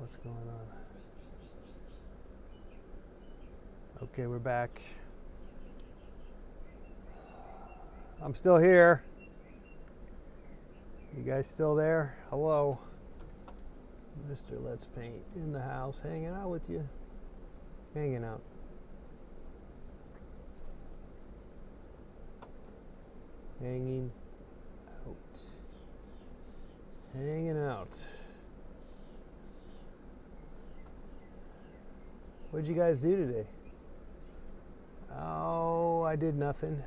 What's going on? Okay, we're back. I'm still here. You guys still there? Hello. Mr. Let's Paint in the house, hanging out with you. Hanging out. Hanging out. Hanging out. What'd you guys do today? Oh, I did nothing.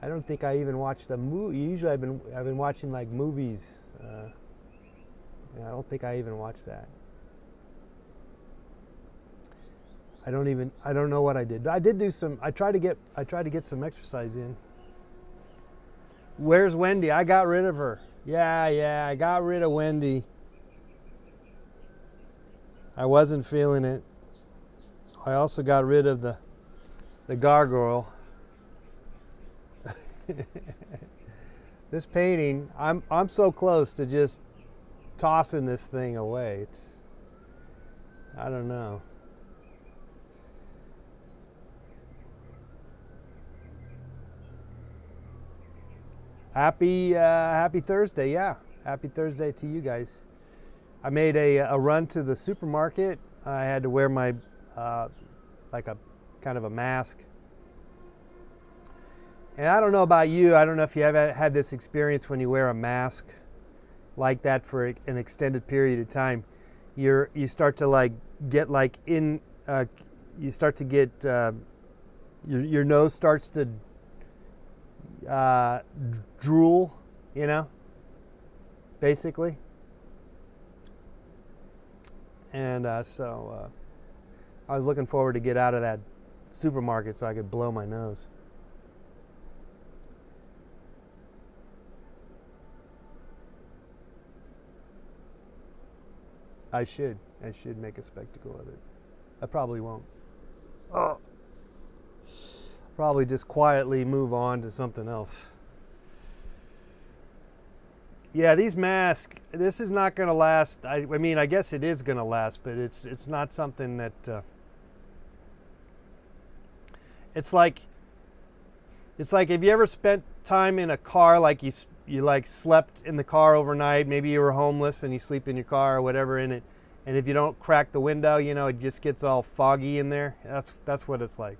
I don't think I even watched a movie. Usually I've been watching like movies. I don't think I even watched that. I don't know what I did. I did do some. I tried to get some exercise in. Where's Wendy? I got rid of her. Yeah, I got rid of Wendy. I wasn't feeling it. I also got rid of the gargoyle. This painting, I'm so close to just tossing this thing away. I don't know. Happy Thursday, yeah. Happy Thursday to you guys. I made a run to the supermarket. I had to wear my like a kind of a mask. And I don't know about you. I don't know if you have had this experience when you wear a mask like that for an extended period of time. You start to like get like in. You start to get your nose starts to drool. You know, basically. And so I was looking forward to get out of that supermarket so I could blow my nose. I should make a spectacle of it. I probably won't. Oh. Probably just quietly move on to something else. Yeah, these masks, this is not going to last. I mean, I guess it is going to last, but it's not something that it's like have you ever spent time in a car, like you like slept in the car overnight, maybe you were homeless and you sleep in your car or whatever in it, and if you don't crack the window, you know, it just gets all foggy in there. That's what it's like.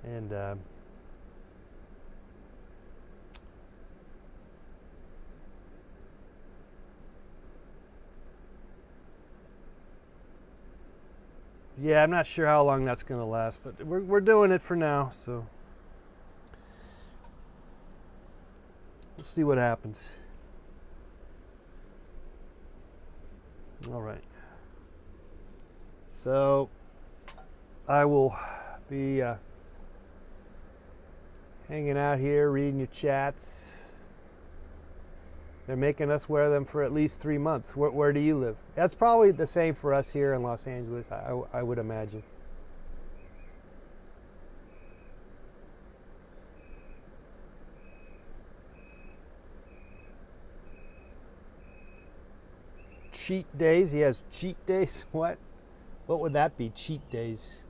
And yeah, I'm not sure how long that's going to last, but we're doing it for now, so we'll see what happens. All right. So I will be hanging out here, reading your chats. They're making us wear them for at least 3 months. Where do you live? That's probably the same for us here in Los Angeles, I would imagine. Cheat days? He has cheat days? What? What would that be, cheat days?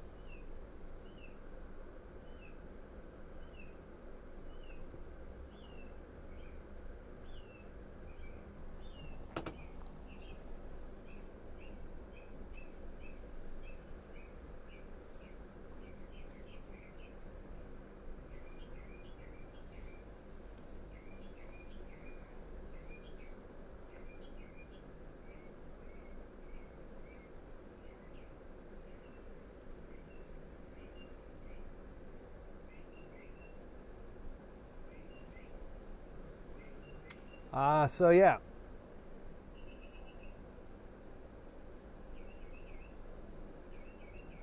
So yeah.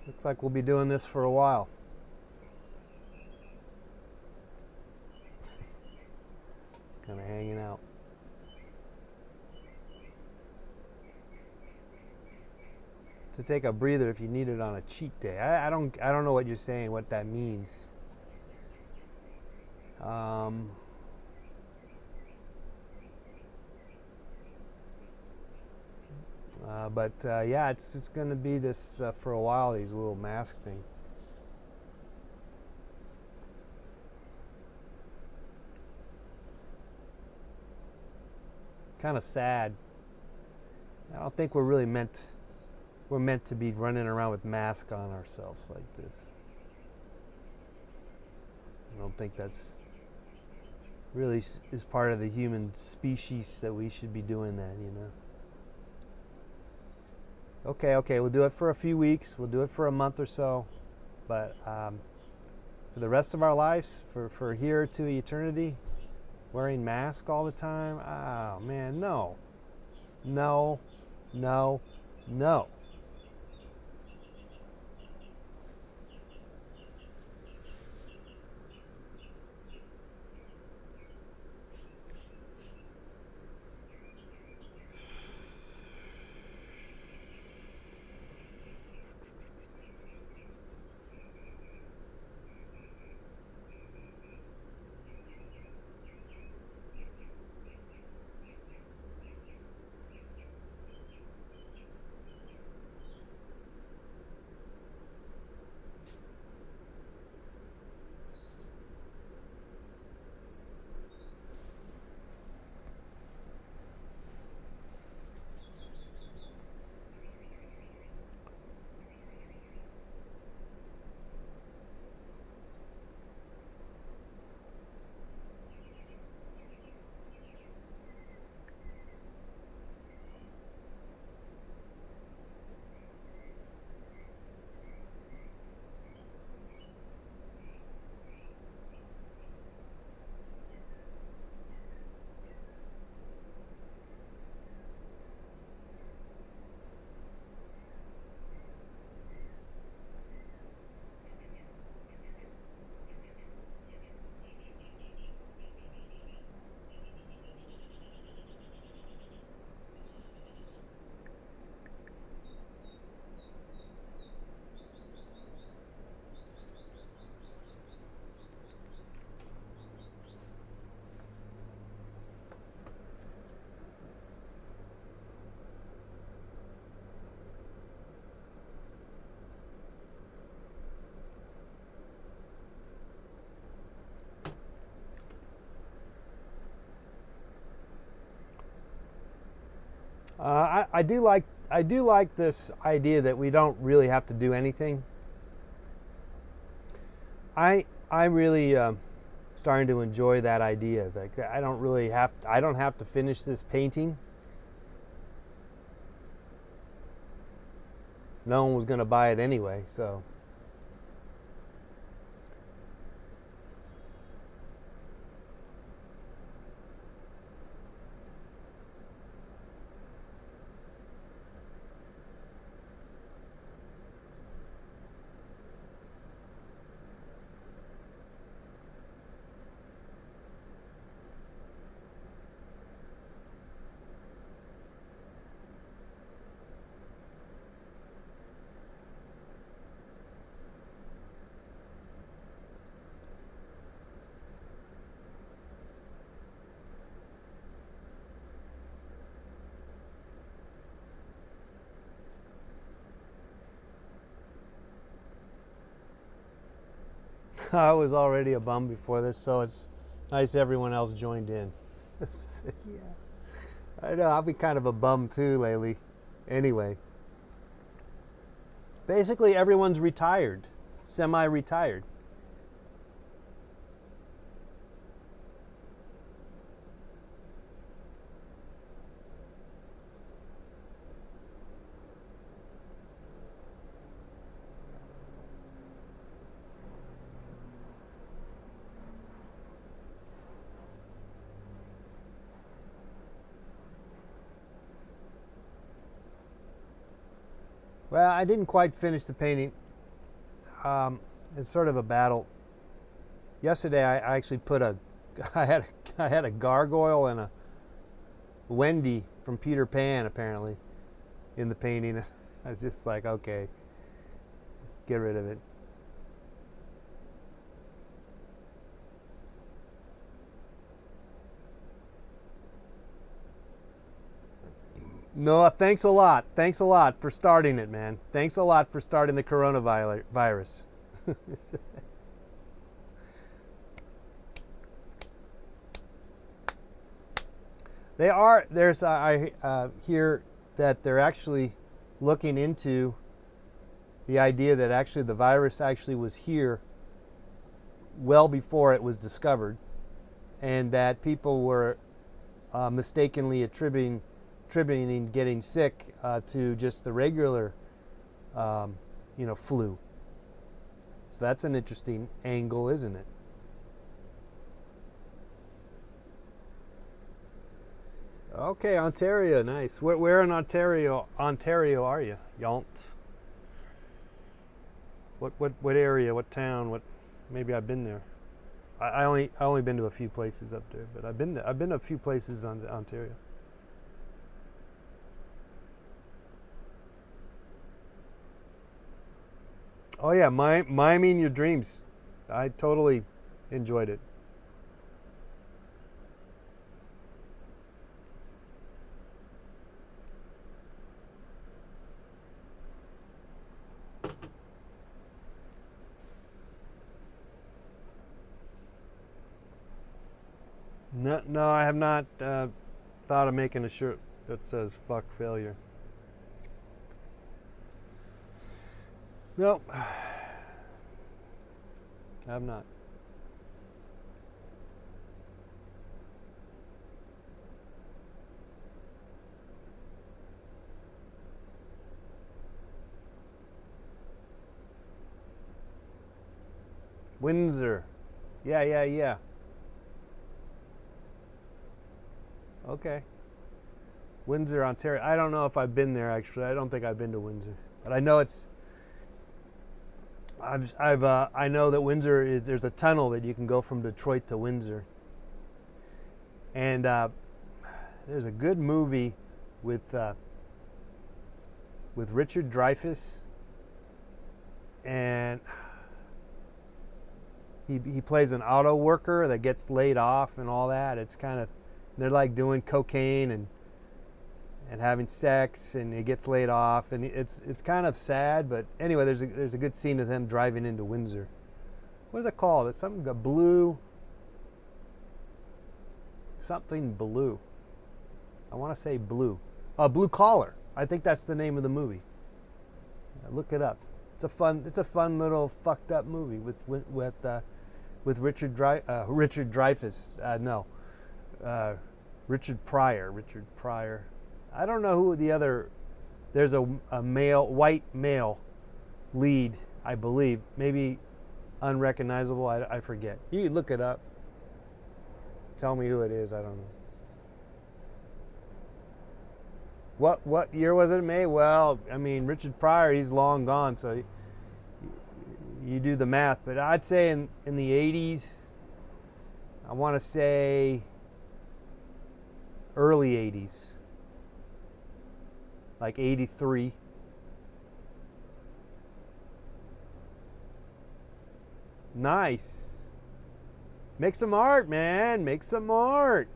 Looks like we'll be doing this for a while. Just kind of hanging out. To take a breather if you need it on a cheat day. I don't know what you're saying, what that means. But yeah, it's going to be this for a while, these little mask things. Kind of sad. I don't think we're meant to be running around with masks on ourselves like this. I don't think that's really is part of the human species that we should be doing that, you know. Okay, we'll do it for a few weeks. We'll do it for a month or so. But for the rest of our lives, for here to eternity, wearing masks all the time, oh man, no. No, no, no. I do like this idea that we don't really have to do anything. I really starting to enjoy that idea. Like I don't have to finish this painting. No one was going to buy it anyway, so. I was already a bum before this, so it's nice everyone else joined in. Yeah, I know, I'll be kind of a bum too lately. Anyway, basically everyone's retired, semi-retired. Well, I didn't quite finish the painting. It's sort of a battle. Yesterday, I actually put I had a gargoyle and a Wendy from Peter Pan apparently in the painting. I was just like, okay, get rid of it. Noah, thanks a lot. Thanks a lot for starting it, man. Thanks a lot for starting the coronavirus. I hear that they're actually looking into the idea that actually the virus actually was here well before it was discovered, and that people were mistakenly attributing getting sick to just the regular, flu. So that's an interesting angle, isn't it? Okay, Ontario, nice. Where in Ontario are you? Yount. What area? What town? What? Maybe I've been there. I only been to a few places up there, but I've been to a few places on Ontario. Oh yeah, miming your dreams. I totally enjoyed it. No, no, I have not thought of making a shirt that says "fuck failure." Nope, I have not. Windsor. Yeah, yeah, yeah. Okay. Windsor, Ontario. I don't know if I've been there actually. I don't think I've been to Windsor, but I know it's. I know that Windsor is. There's a tunnel that you can go from Detroit to Windsor, and there's a good movie with Richard Dreyfuss, and he plays an auto worker that gets laid off and all that. It's kind of they're like doing cocaine and having sex, and he gets laid off, and it's kind of sad. But anyway, there's a good scene of them driving into Windsor. What is it called? It's something blue. Something blue. I want to say blue. Blue Collar. I think that's the name of the movie. Look it up. It's a fun little fucked up movie with Richard Dreyfuss. No, Richard Pryor. Richard Pryor. I don't know who the other. There's a white male lead, I believe. Maybe unrecognizable. I forget. You can look it up. Tell me who it is. I don't know. What year was it made? Well, I mean, Richard Pryor, he's long gone, so you do the math. But I'd say in the 80s, I want to say early 80s, like 83. Nice. Make some art, man. Make some art.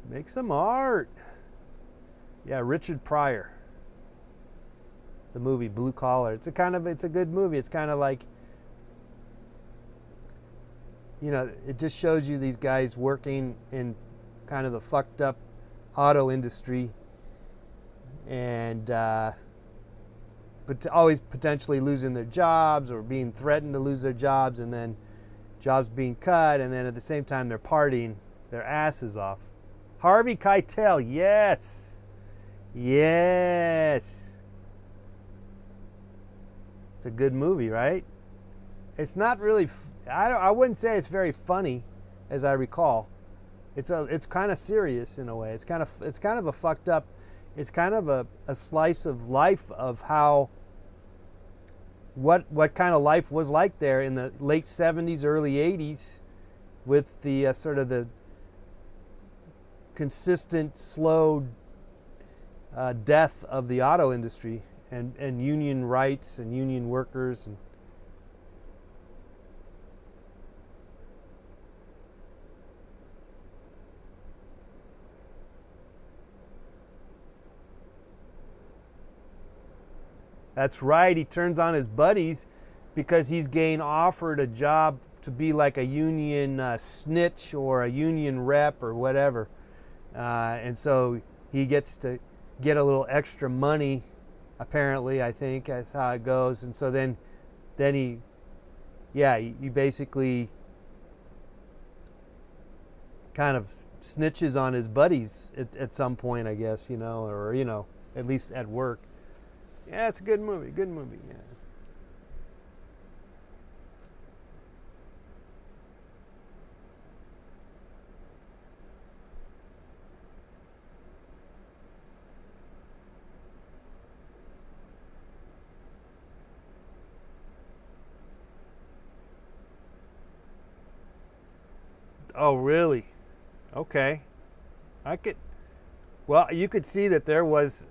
Make some art. Yeah, Richard Pryor. The movie Blue Collar. It's a good movie. It's kind of like, it just shows you these guys working in kind of the fucked up auto industry, and but always potentially losing their jobs or being threatened to lose their jobs, and then jobs being cut, and then at the same time they're partying their asses off. Harvey Keitel, yes. Yes. It's a good movie, right? It's not really, I wouldn't say it's very funny, as I recall. It's kind of serious in a way. It's kind of a fucked up, it's kind of a slice of life of how, what kind of life was like there in the late 70s, early 80s, with the sort of the consistent, slow death of the auto industry and union rights and union workers. And That's right. He turns on his buddies because he's getting offered a job to be like a union snitch or a union rep or whatever. And so he gets to get a little extra money, apparently, I think that's how it goes. And so then he basically kind of snitches on his buddies at some point, I guess, or at least at work. Yeah, it's a good movie. Yeah. Oh, really? Okay. I could. Well, you could see that there was.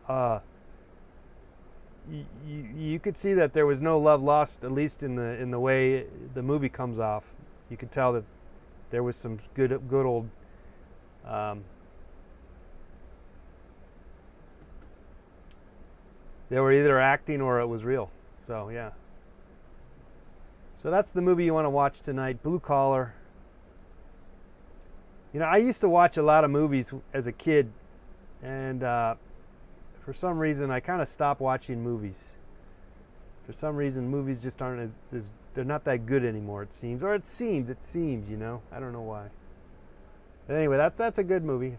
You could see that there was no love lost, at least in the way the movie comes off. You could tell that there was some good old. They were either acting or it was real. So yeah. So that's the movie you want to watch tonight, Blue Collar. I used to watch a lot of movies as a kid, and for some reason I kind of stopped watching movies. For some reason, movies just aren't as they're not that good anymore, it seems. Or it seems, I don't know why. But anyway, that's a good movie.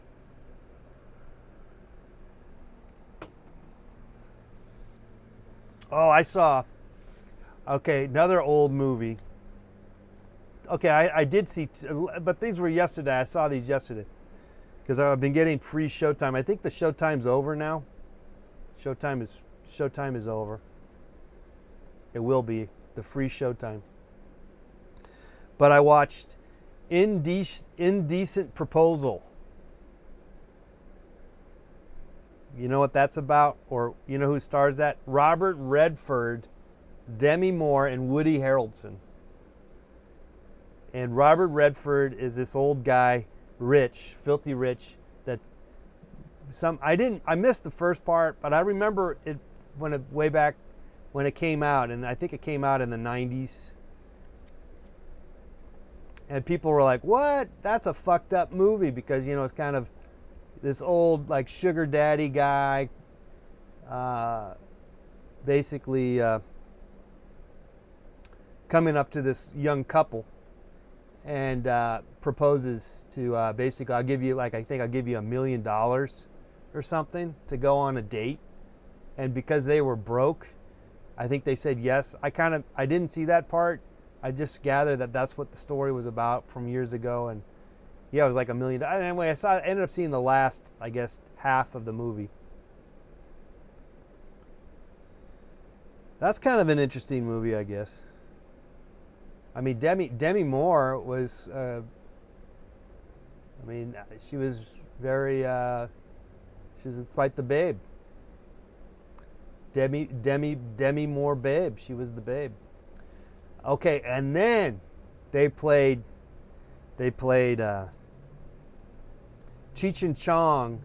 Oh, I saw, another old movie. Okay, I did see, but these were yesterday. I saw these yesterday because I've been getting free Showtime. I think the Showtime's over now. Showtime is over. It will be the free Showtime. But I watched Indecent Proposal. You know what that's about? Or you know who stars that? Robert Redford, Demi Moore, and Woody Harrelson. And Robert Redford is this old guy, rich, filthy rich. I missed the first part, but I remember it way back when it came out, and I think it came out in the 90s. And people were like, "What? That's a fucked up movie," because it's kind of this old like sugar daddy guy, basically coming up to this young couple. And proposes to basically, I'll give you $1 million or something to go on a date. And because they were broke, I think they said yes. I didn't see that part. I just gathered that that's what the story was about from years ago. And yeah, it was like $1 million. Anyway, I ended up seeing the last, I guess, half of the movie. That's kind of an interesting movie, I guess. I mean, Demi Moore was, she was very, she was quite the babe. Demi Moore babe. She was the babe. Okay, and then they played Cheech and Chong,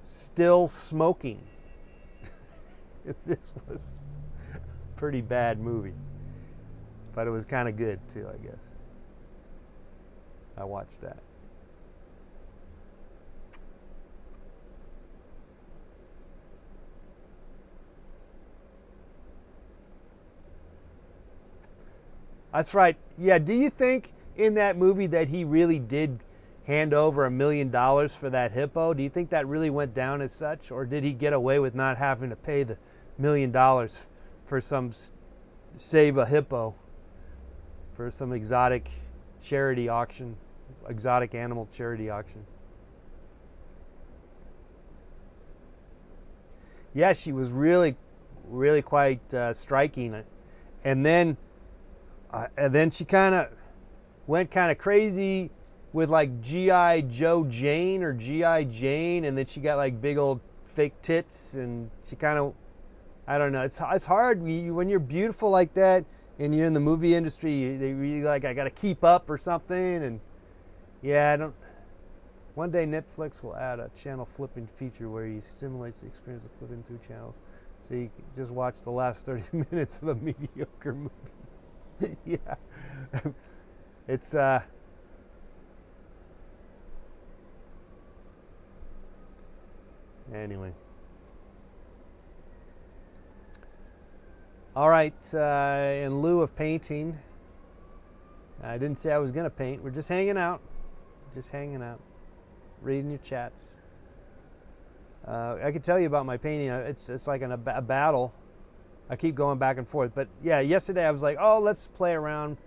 Still Smoking. This was a pretty bad movie. But it was kind of good too, I guess. I watched that. That's right. Yeah, do you think in that movie that he really did hand over $1 million for that hippo? Do you think that really went down as such? Or did he get away with not having to pay the $1 million for some save a hippo? For some exotic charity auction, exotic animal charity auction. Yeah, she was really, really quite striking. And then she kind of went kind of crazy with like G.I. Joe Jane or G.I. Jane, and then she got like big old fake tits, and she kind of, I don't know. It's hard when you're beautiful like that. And you're in the movie industry, they really like, I got to keep up or something. And yeah, one day Netflix will add a channel flipping feature where he simulates the experience of flipping through channels. So you can just watch the last 30 minutes of a mediocre movie. Yeah. It's anyway. All right, in lieu of painting, I didn't say I was going to paint. We're just hanging out. Just hanging out. Reading your chats. I could tell you about my painting. It's like a battle. I keep going back and forth. But yeah, yesterday I was like, oh, let's play around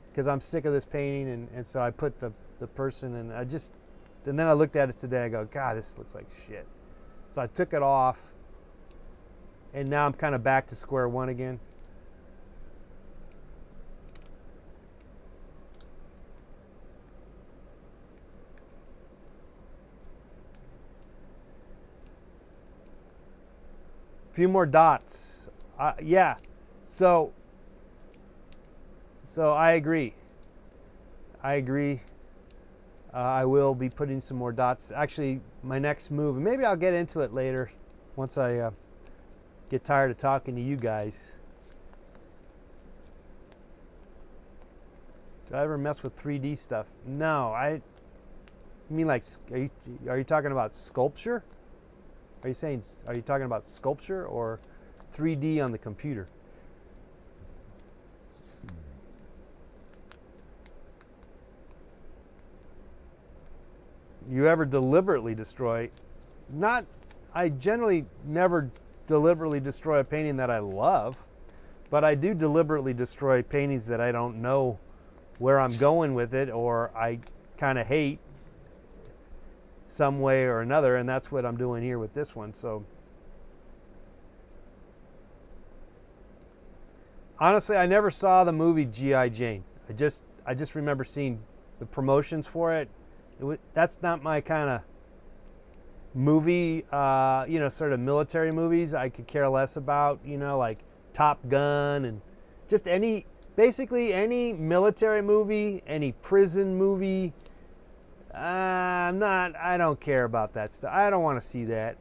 because I'm sick of this painting. And so I put the person and and then I looked at it today. I go, God, this looks like shit. So I took it off. And now I'm kind of back to square one again. Few more dots. Yeah. So I agree. I will be putting some more dots. Actually, my next move, and maybe I'll get into it later once I get tired of talking to you guys. Do I ever mess with 3D stuff? No. You mean like, are you talking about sculpture? Are you talking about sculpture or 3D on the computer? You ever deliberately destroy? I generally never deliberately destroy a painting that I love, but I do deliberately destroy paintings that I don't know where I'm going with it or I kind of hate some way or another, and that's what I'm doing here with this one. So honestly, I never saw the movie G.I. Jane. I just remember seeing the promotions for it. That's not my kind of movie, sort of military movies I could care less about, like Top Gun and just basically any military movie, any prison movie. I don't care about that stuff. I don't want to see that,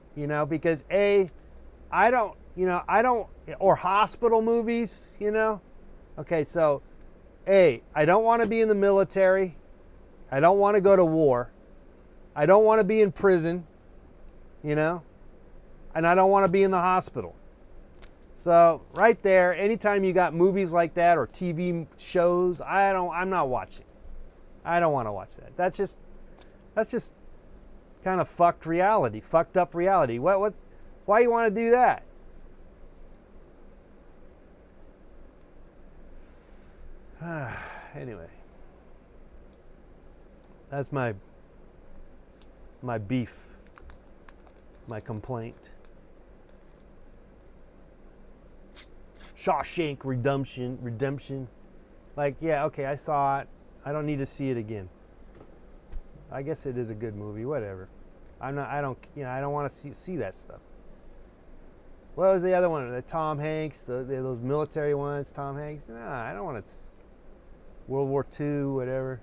because or hospital movies, Okay, so I don't want to be in the military. I don't want to go to war. I don't want to be in prison, and I don't want to be in the hospital. So right there, anytime you got movies like that or TV shows, I'm not watching. I don't want to watch that. That's just kind of fucked up reality. Why you want to do that? Anyway, that's my beef, my complaint. Shawshank Redemption. Like, yeah, okay, I saw it. I don't need to see it again. I guess it is a good movie, whatever. I don't want to see that stuff. What was the other one? The Tom Hanks, those military ones, Tom Hanks. Nah, I don't want to. World War II, whatever.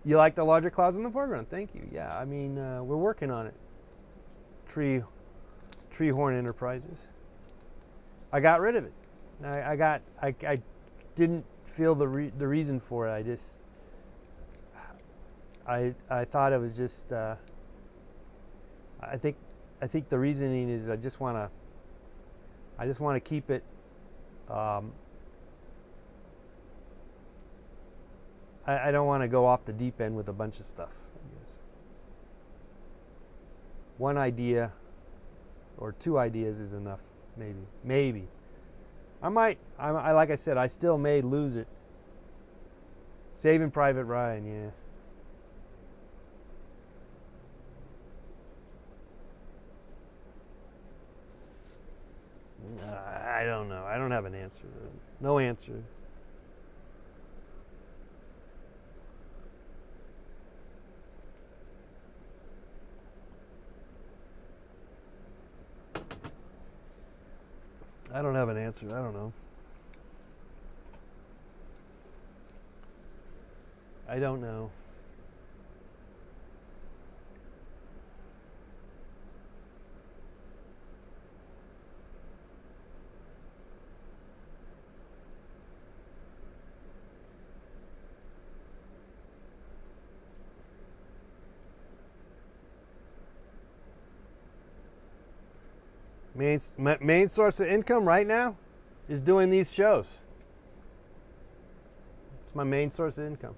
You like the larger clouds in the foreground? Thank you. Yeah, I mean, we're working on it. Treehorn Enterprises. I got rid of it. I didn't feel the reason for it. I thought it was just. I think the reasoning is I just want to keep it. I don't want to go off the deep end with a bunch of stuff, I guess. One idea or two ideas is enough, maybe. like I said, I still may lose it. Saving Private Ryan, yeah. I don't know. I don't have an answer. No answer. I don't have an answer. I don't know. I don't know. Main source of income right now is doing these shows. It's my main source of income.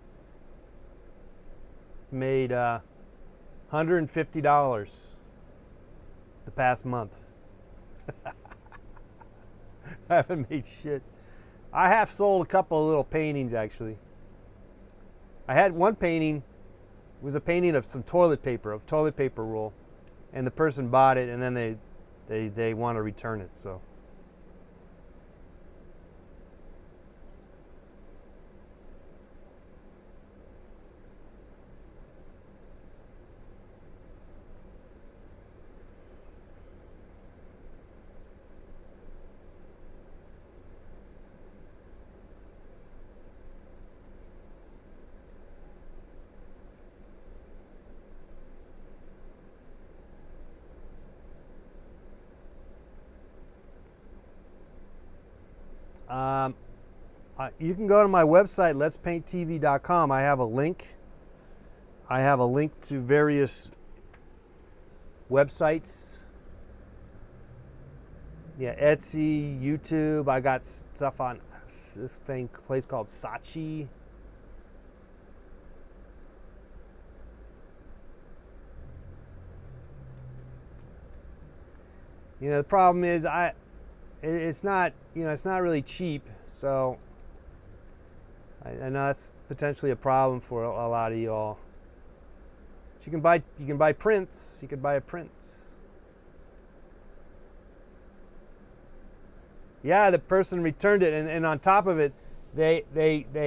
Made $150 the past month. I haven't made shit. I have sold a couple of little paintings actually. I had one painting, it was a painting of some toilet paper, a toilet paper roll, and the person bought it and then they want to return it, so. You can go to my website, letspainttv.com. I have a link. I have a link to various websites. Yeah, Etsy, YouTube. I got stuff on this place called Saatchi. You know, the problem is it's not really cheap, so I know that's potentially a problem for a lot of y'all. But you can buy prints. You could buy a print. Yeah, the person returned it, and on top of it, they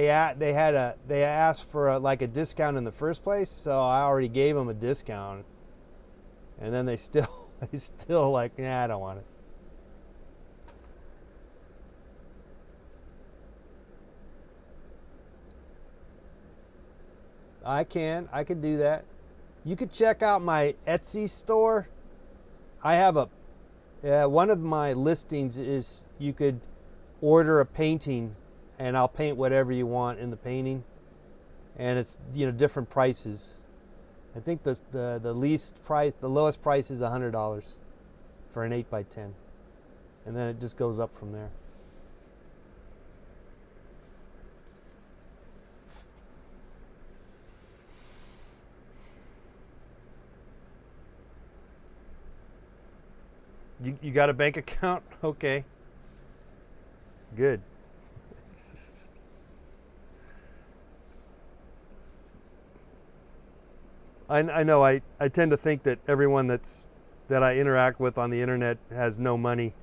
asked for a discount in the first place, so I already gave them a discount, and then they still like, nah, I don't want it. I can do that. You could check out my Etsy store. I have one of my listings is you could order a painting and I'll paint whatever you want in the painting, and it's different prices. I think the lowest price is $100 for an 8x10, and then it just goes up from there. You got a bank account? Okay. Good. I know I tend to think that everyone that I interact with on the internet has no money.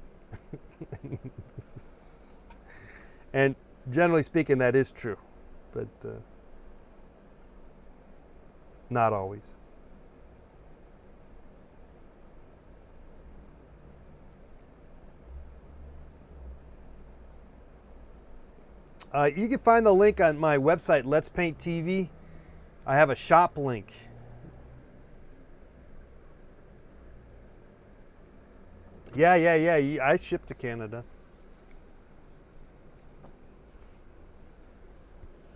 And generally speaking, that is true, but not always. You can find the link on my website, Let's Paint TV. I have a shop link. Yeah. I ship to Canada.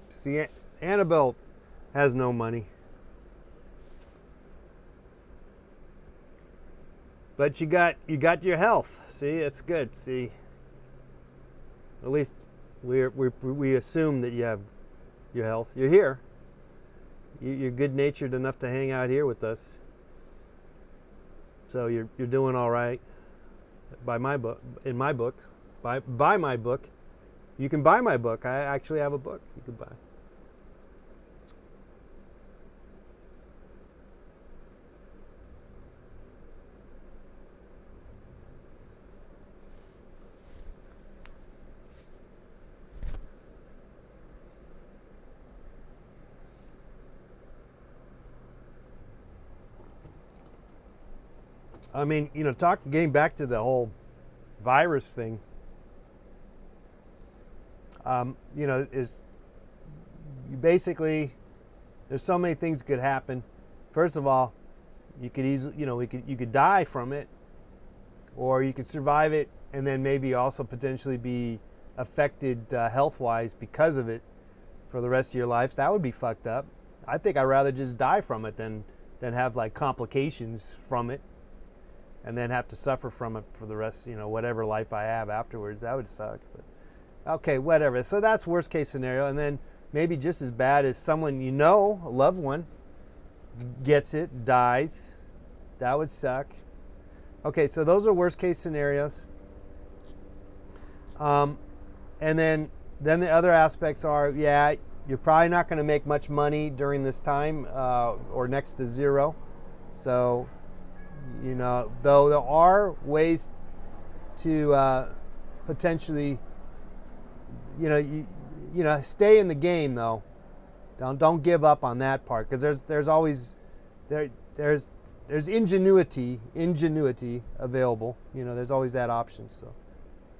See, Annabelle has no money. But you got your health. See, it's good. See, at least we assume that you have your health. You're here. You're good-natured enough to hang out here with us. So you're doing all right. By my book, in my book, buy my book. You can buy my book. I actually have a book you can buy. I mean, getting back to the whole virus thing, is basically there's so many things could happen. First of all, you could easily, you could die from it, or you could survive it and then maybe also potentially be affected health-wise because of it for the rest of your life. That would be fucked up. I think I'd rather just die from it than have like complications from it. and then have to suffer from it for the rest, whatever life I have afterwards. That would suck. But okay, whatever. So that's worst case scenario. And then maybe just as bad as someone a loved one, gets it, dies. That would suck. Okay, so those are worst case scenarios. And then the other aspects are, you're probably not going to make much money during this time, or next to zero. So, though there are ways to potentially, stay in the game though. Don't give up on that part, because there's always there's ingenuity available. There's always that option. So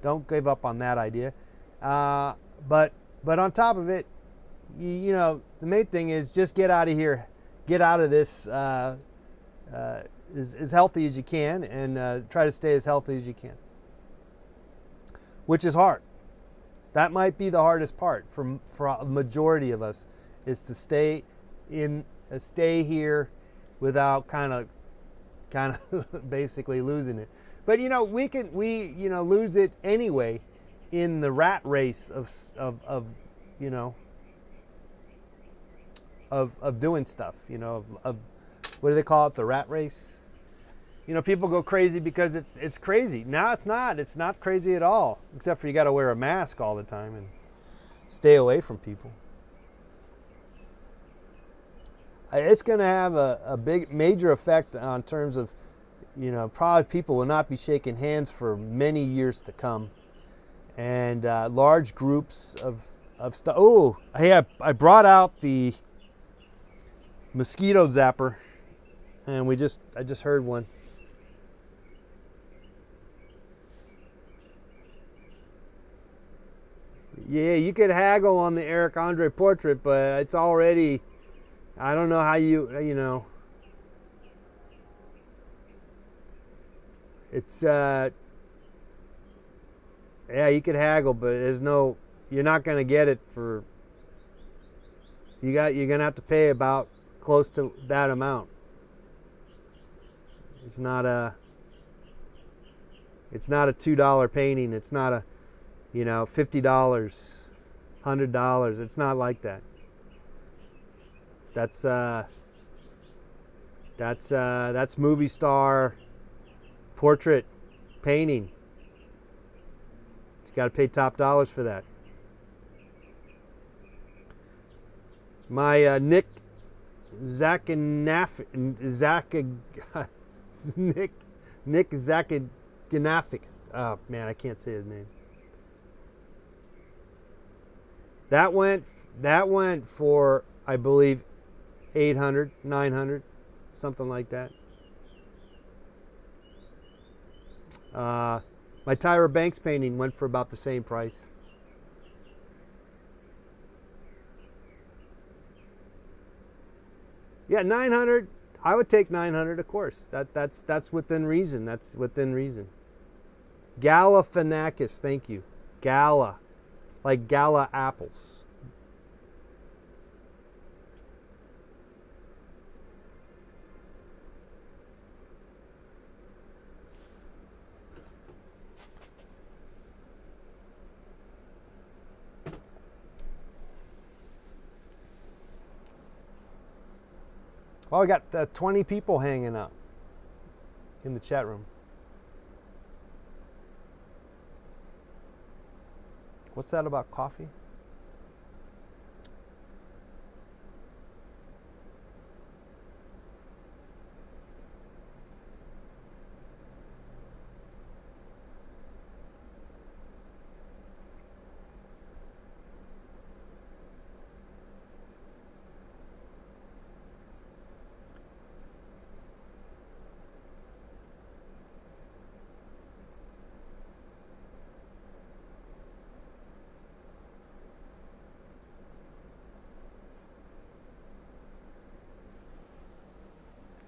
don't give up on that idea. But on top of it, the main thing is just get out of here, get out of this as healthy as you can, and try to stay as healthy as you can, which is hard. That might be the hardest part for a majority of us, is to stay here without kind of basically losing it. But we lose it anyway in the rat race of doing stuff. Of what do they call it? The rat race. People go crazy because it's crazy. Now it's not. It's not crazy at all, except for you got to wear a mask all the time and stay away from people. It's going to have a big, major effect on terms of, probably people will not be shaking hands for many years to come, and large groups of stuff. Oh, hey, I brought out the mosquito zapper, and I just heard one. Yeah, you could haggle on the Eric Andre portrait, but it's already, I don't know how it's, you could haggle, but you're not going to get it for, you're going to have to pay about close to that amount. It's not a $2 painting. It's not a, $50, $100. It's not like that. That's movie star portrait painting. You got to pay top dollars for that. My Nick Zakanafic, Nick Zakanafic. Oh man, I can't say his name. That went for, I believe, 800, 900, something like that. My Tyra Banks painting went for about the same price. Yeah, 900. I would take 900, of course. That's within reason. That's within reason. Galifianakis, thank you. Gala, like Gala apples. Oh, I got 20 people hanging out in the chat room. What's that about coffee?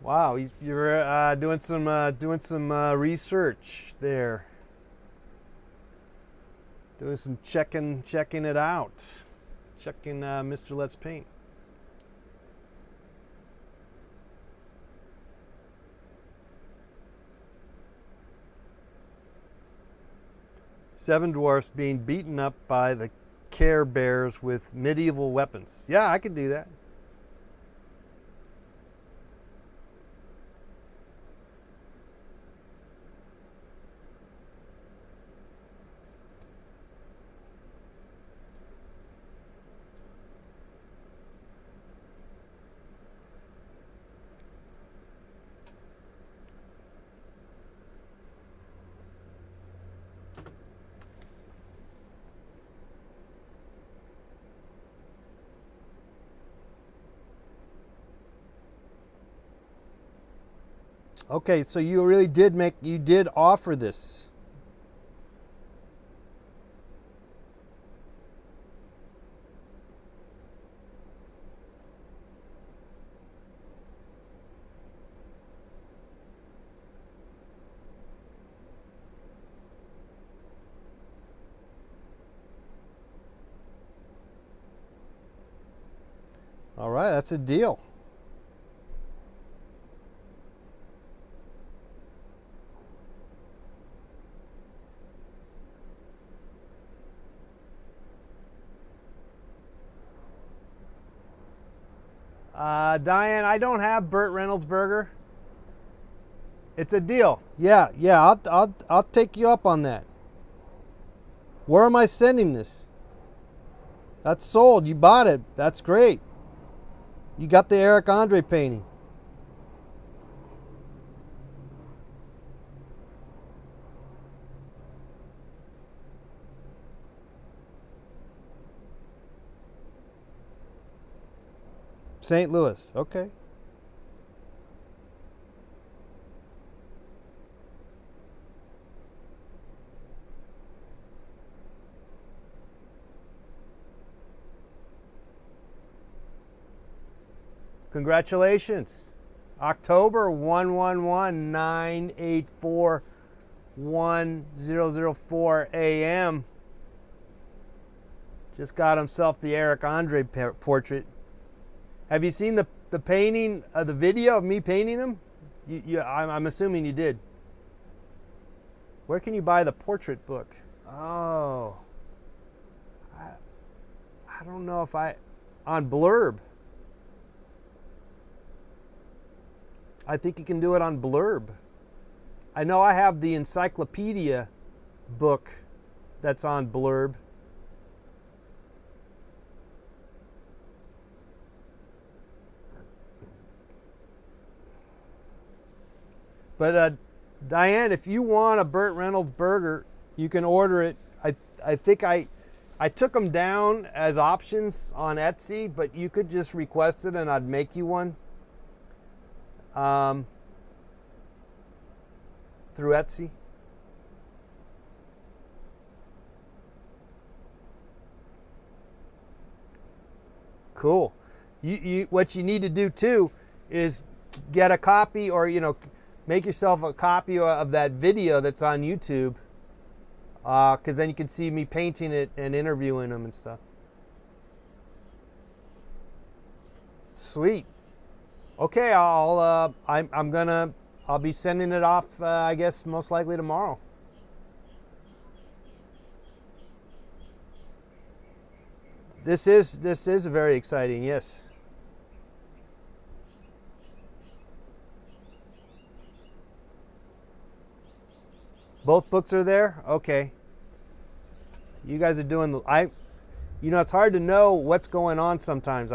Wow, you're doing some research there. Doing some checking it out. Checking Mr. Let's Paint. Seven dwarfs being beaten up by the Care Bears with medieval weapons. Yeah, I could do that. Okay, so you really did offer this. All right, that's a deal. Diane, I don't have Burt Reynolds Burger. It's a deal. Yeah, I'll take you up on that. Where am I sending this? That's sold. You bought it. That's great. You got the Eric Andre painting. St. Louis. Okay. Congratulations. October 111-984-1004 AM. Just got himself the Eric Andre portrait. Have you seen the painting, the video of me painting him? I'm assuming you did. Where can you buy the portrait book? Oh. I don't know if on Blurb. I think you can do it on Blurb. I know I have the encyclopedia book that's on Blurb. But Diane, if you want a Burt Reynolds burger, you can order it. I think I took them down as options on Etsy, but you could just request it and I'd make you one. Through Etsy. Cool. What you need to do too is get a copy, or make yourself a copy of that video that's on YouTube, because then you can see me painting it and interviewing them and stuff. Sweet. Okay, I'll be sending it off. I guess most likely tomorrow. This is very exciting. Yes. Both books are there. Okay. You guys are doing it's hard to know what's going on sometimes.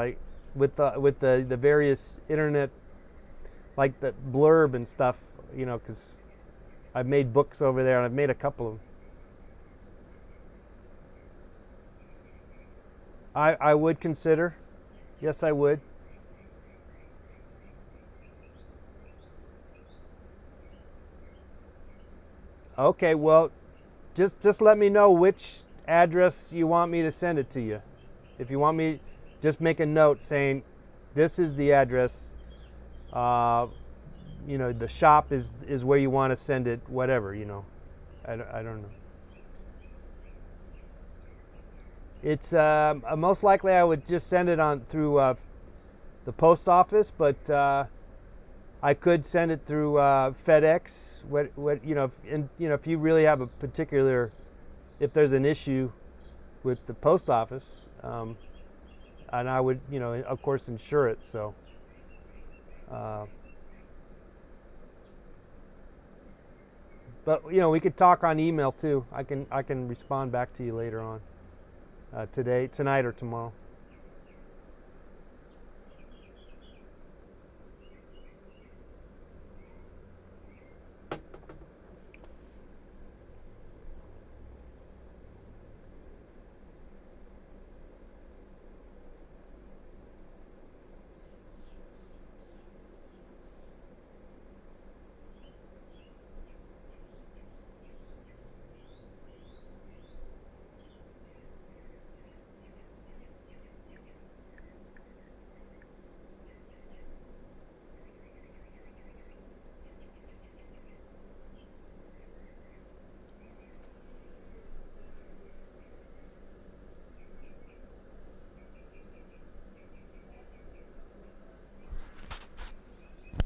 With the various internet, like the Blurb and stuff, because I've made books over there and I've made a couple of them. I would consider. Yes, I would. Okay, well, just let me know which address you want me to send it to you. If you want me, just make a note saying this is the address. The shop is where you want to send it. Whatever, I don't know. It's most likely I would just send it on through the post office, but I could send it through FedEx. If you really have a particular if there's an issue with the post office, and I would, of course, insure it. So, but we could talk on email too. I can respond back to you later on, tonight or tomorrow.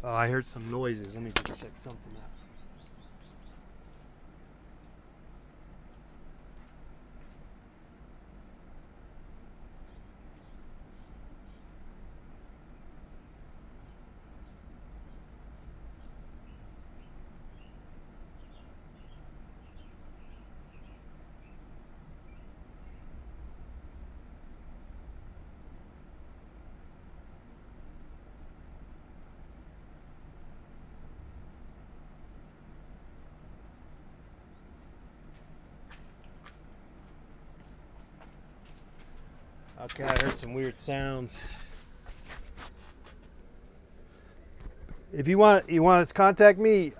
Oh, I heard some noises. Let me just check something out. Okay, I heard some weird sounds. If you want to contact me, you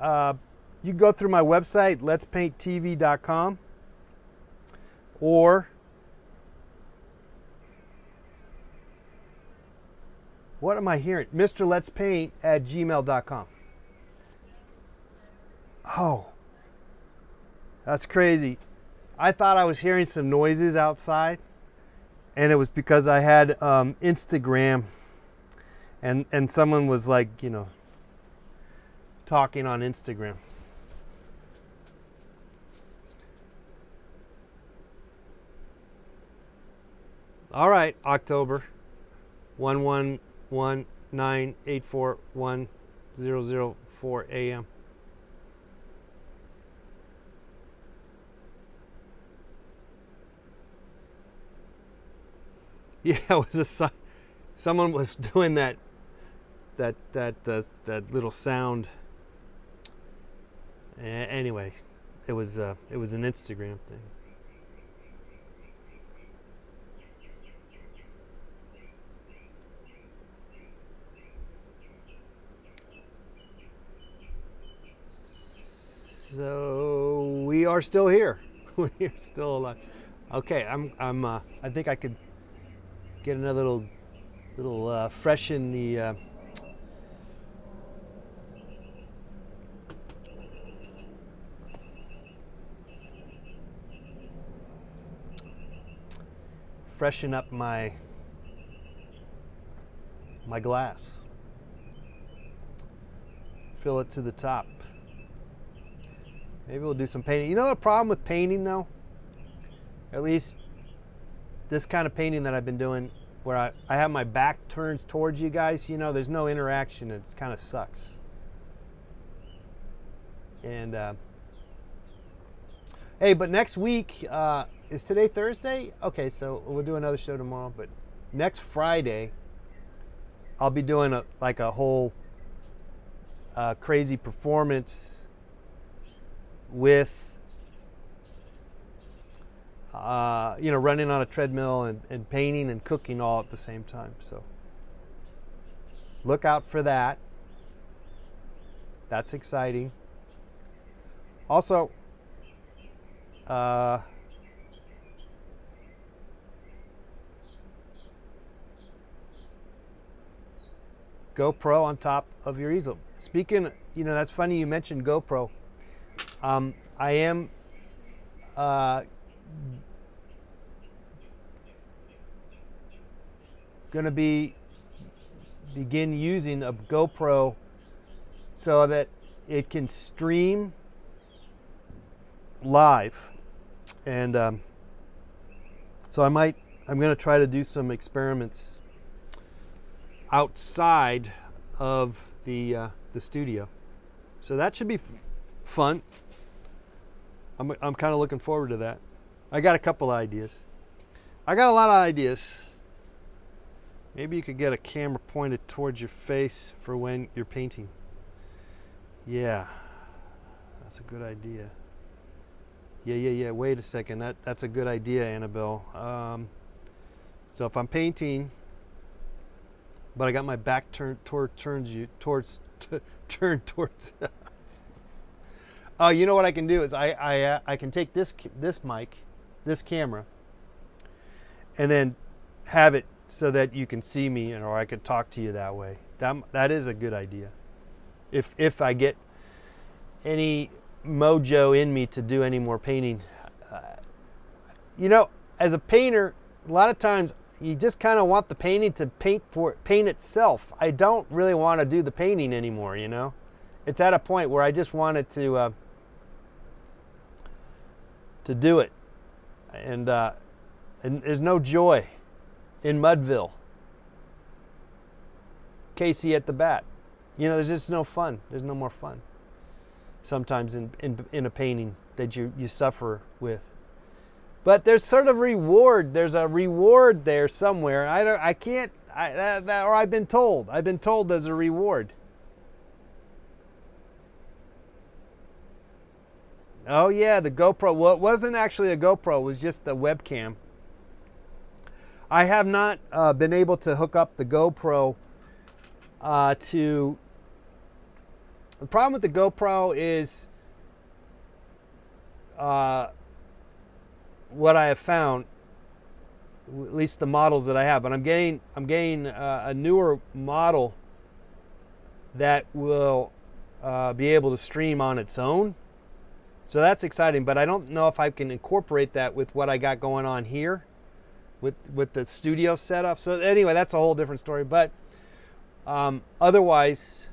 can go through my website, letspainttv.com, or what am I hearing? MrLet'sPaint@gmail.com. Oh, that's crazy. I thought I was hearing some noises outside, and it was because I had Instagram, and someone was like, talking on Instagram. All right, October 11198410004 a.m. Yeah, it was someone was doing that little sound. Anyway, it was an Instagram thing. So we are still here. We are still alive. Okay, I think I could get another little freshen the freshen up my glass. Fill it to the top. Maybe we'll do some painting. You know the problem with painting though? At least this kind of painting that I've been doing, where I have my back turns towards you guys, there's no interaction. It kind of sucks. And hey, but next week, is today Thursday? Okay, so we'll do another show tomorrow. But next Friday, I'll be doing a whole crazy performance with running on a treadmill and painting and cooking all at the same time. So look out for that. That's exciting. Also, GoPro on top of your easel. Speaking, that's funny you mentioned GoPro. I am going to begin using a GoPro so that it can stream live And so I'm going to try to do some experiments outside of the studio. So that should be fun. I'm kind of looking forward to that. I got a couple of ideas. I got a lot of ideas. Maybe you could get a camera pointed towards your face for when you're painting. Yeah, that's a good idea. Yeah. Wait a second. That's a good idea, Annabelle. So if I'm painting, but I got my back turned towards you. Oh, you know what I can do is I can take this mic, this camera, and then have it so that you can see me, or I could talk to you that way. That is a good idea. If I get any mojo in me to do any more painting, you know, as a painter, a lot of times you just kind of want the painting to paint itself. I don't really want to do the painting anymore. You know, it's at a point where I just wanted to do it, and there's no joy in Mudville. Casey at the bat. You know, there's just no fun. There's no more fun sometimes in a painting that you suffer with. But there's sort of reward. There's a reward there somewhere. Or I've been told. I've been told there's a reward. Oh yeah, the GoPro. Well, it wasn't actually a GoPro. It was just a webcam. I have not been able to hook up the GoPro to... The problem with the GoPro is what I have found, at least the models that I have, but I'm getting a newer model that will be able to stream on its own. So that's exciting, but I don't know if I can incorporate that with what I got going on here with the studio setup. So anyway, that's a whole different story. But otherwise,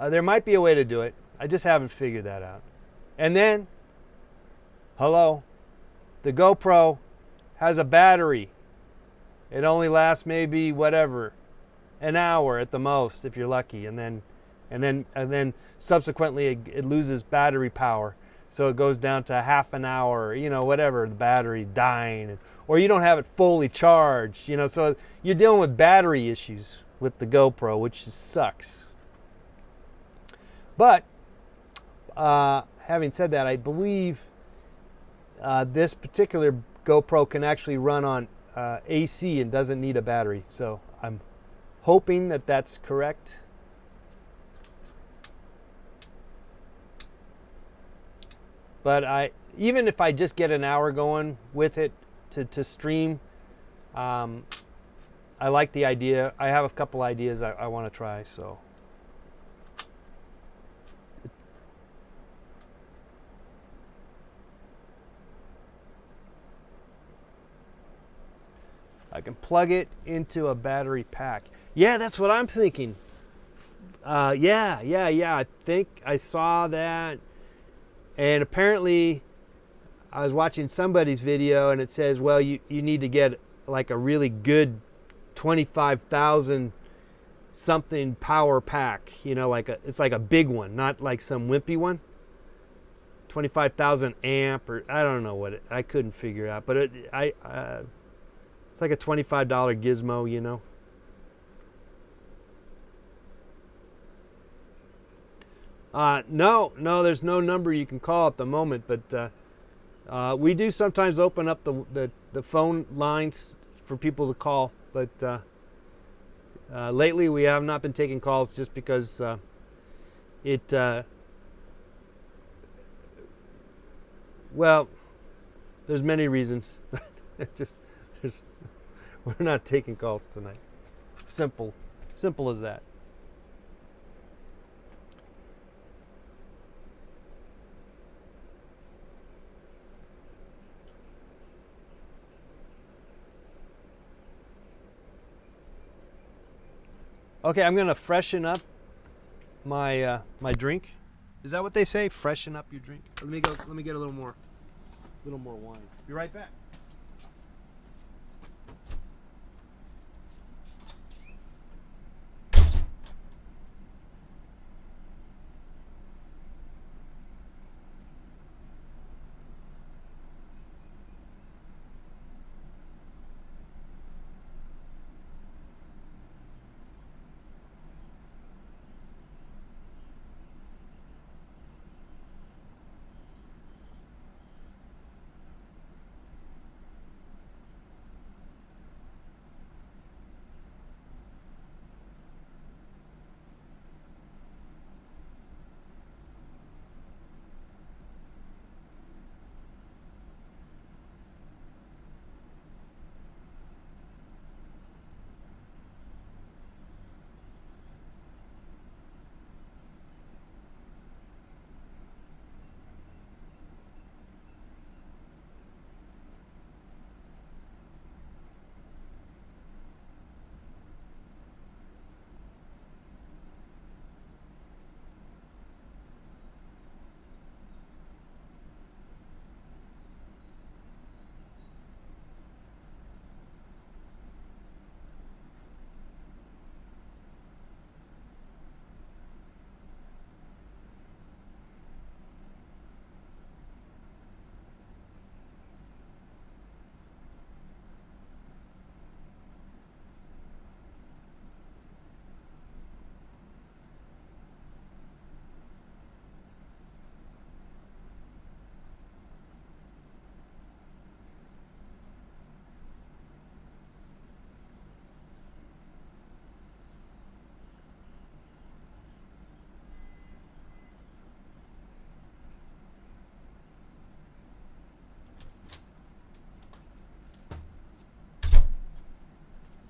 there might be a way to do it. I just haven't figured that out. And then, hello, the GoPro has a battery. It only lasts maybe whatever, an hour at the most if you're lucky, and then subsequently it loses battery power. So it goes down to half an hour, you know, whatever, the battery dying, or you don't have it fully charged, you know. So you're dealing with battery issues with the GoPro, which sucks. But having said that, I believe this particular GoPro can actually run on AC and doesn't need a battery. So I'm hoping that that's correct. But even if I just get an hour going with it to stream, I like the idea. I have a couple ideas I want to try. So I can plug it into a battery pack. Yeah, that's what I'm thinking. Yeah. I think I saw that. And apparently, I was watching somebody's video and it says, well, you need to get like a really good 25,000 something power pack. You know, it's like a big one, not like some wimpy one. 25,000 amp, or I don't know what I couldn't figure out. But it's like a $25 gizmo, you know. No, there's no number you can call at the moment, but we do sometimes open up the phone lines for people to call, but lately we have not been taking calls just because well, there's many reasons. We're not taking calls tonight. Simple as that. Okay, I'm gonna freshen up my my drink. Is that what they say? Freshen up your drink. Let me get a little more. little more wine. Be right back.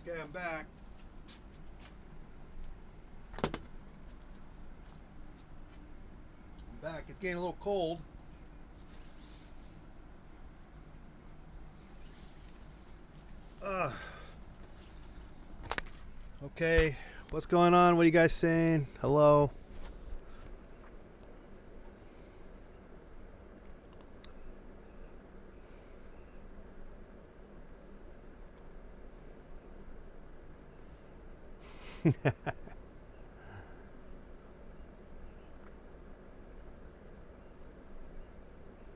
Okay, I'm back. It's getting a little cold. Okay, what's going on? What are you guys saying? Hello?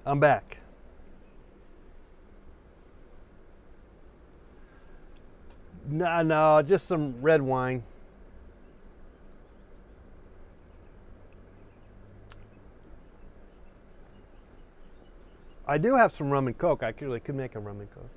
I'm back. No, just some red wine. I do have some rum and coke. I actually could make a rum and coke.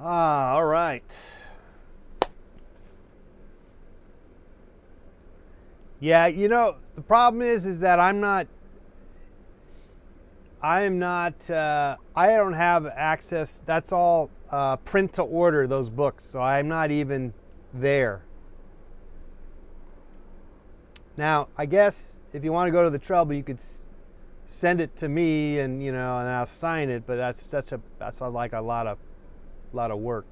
All right. Yeah, the problem is that I don't have access. That's all print to order, those books. So I'm not even there. Now, I guess if you want to go to the trouble, you could send it to me and, and I'll sign it, but that's like a lot of work.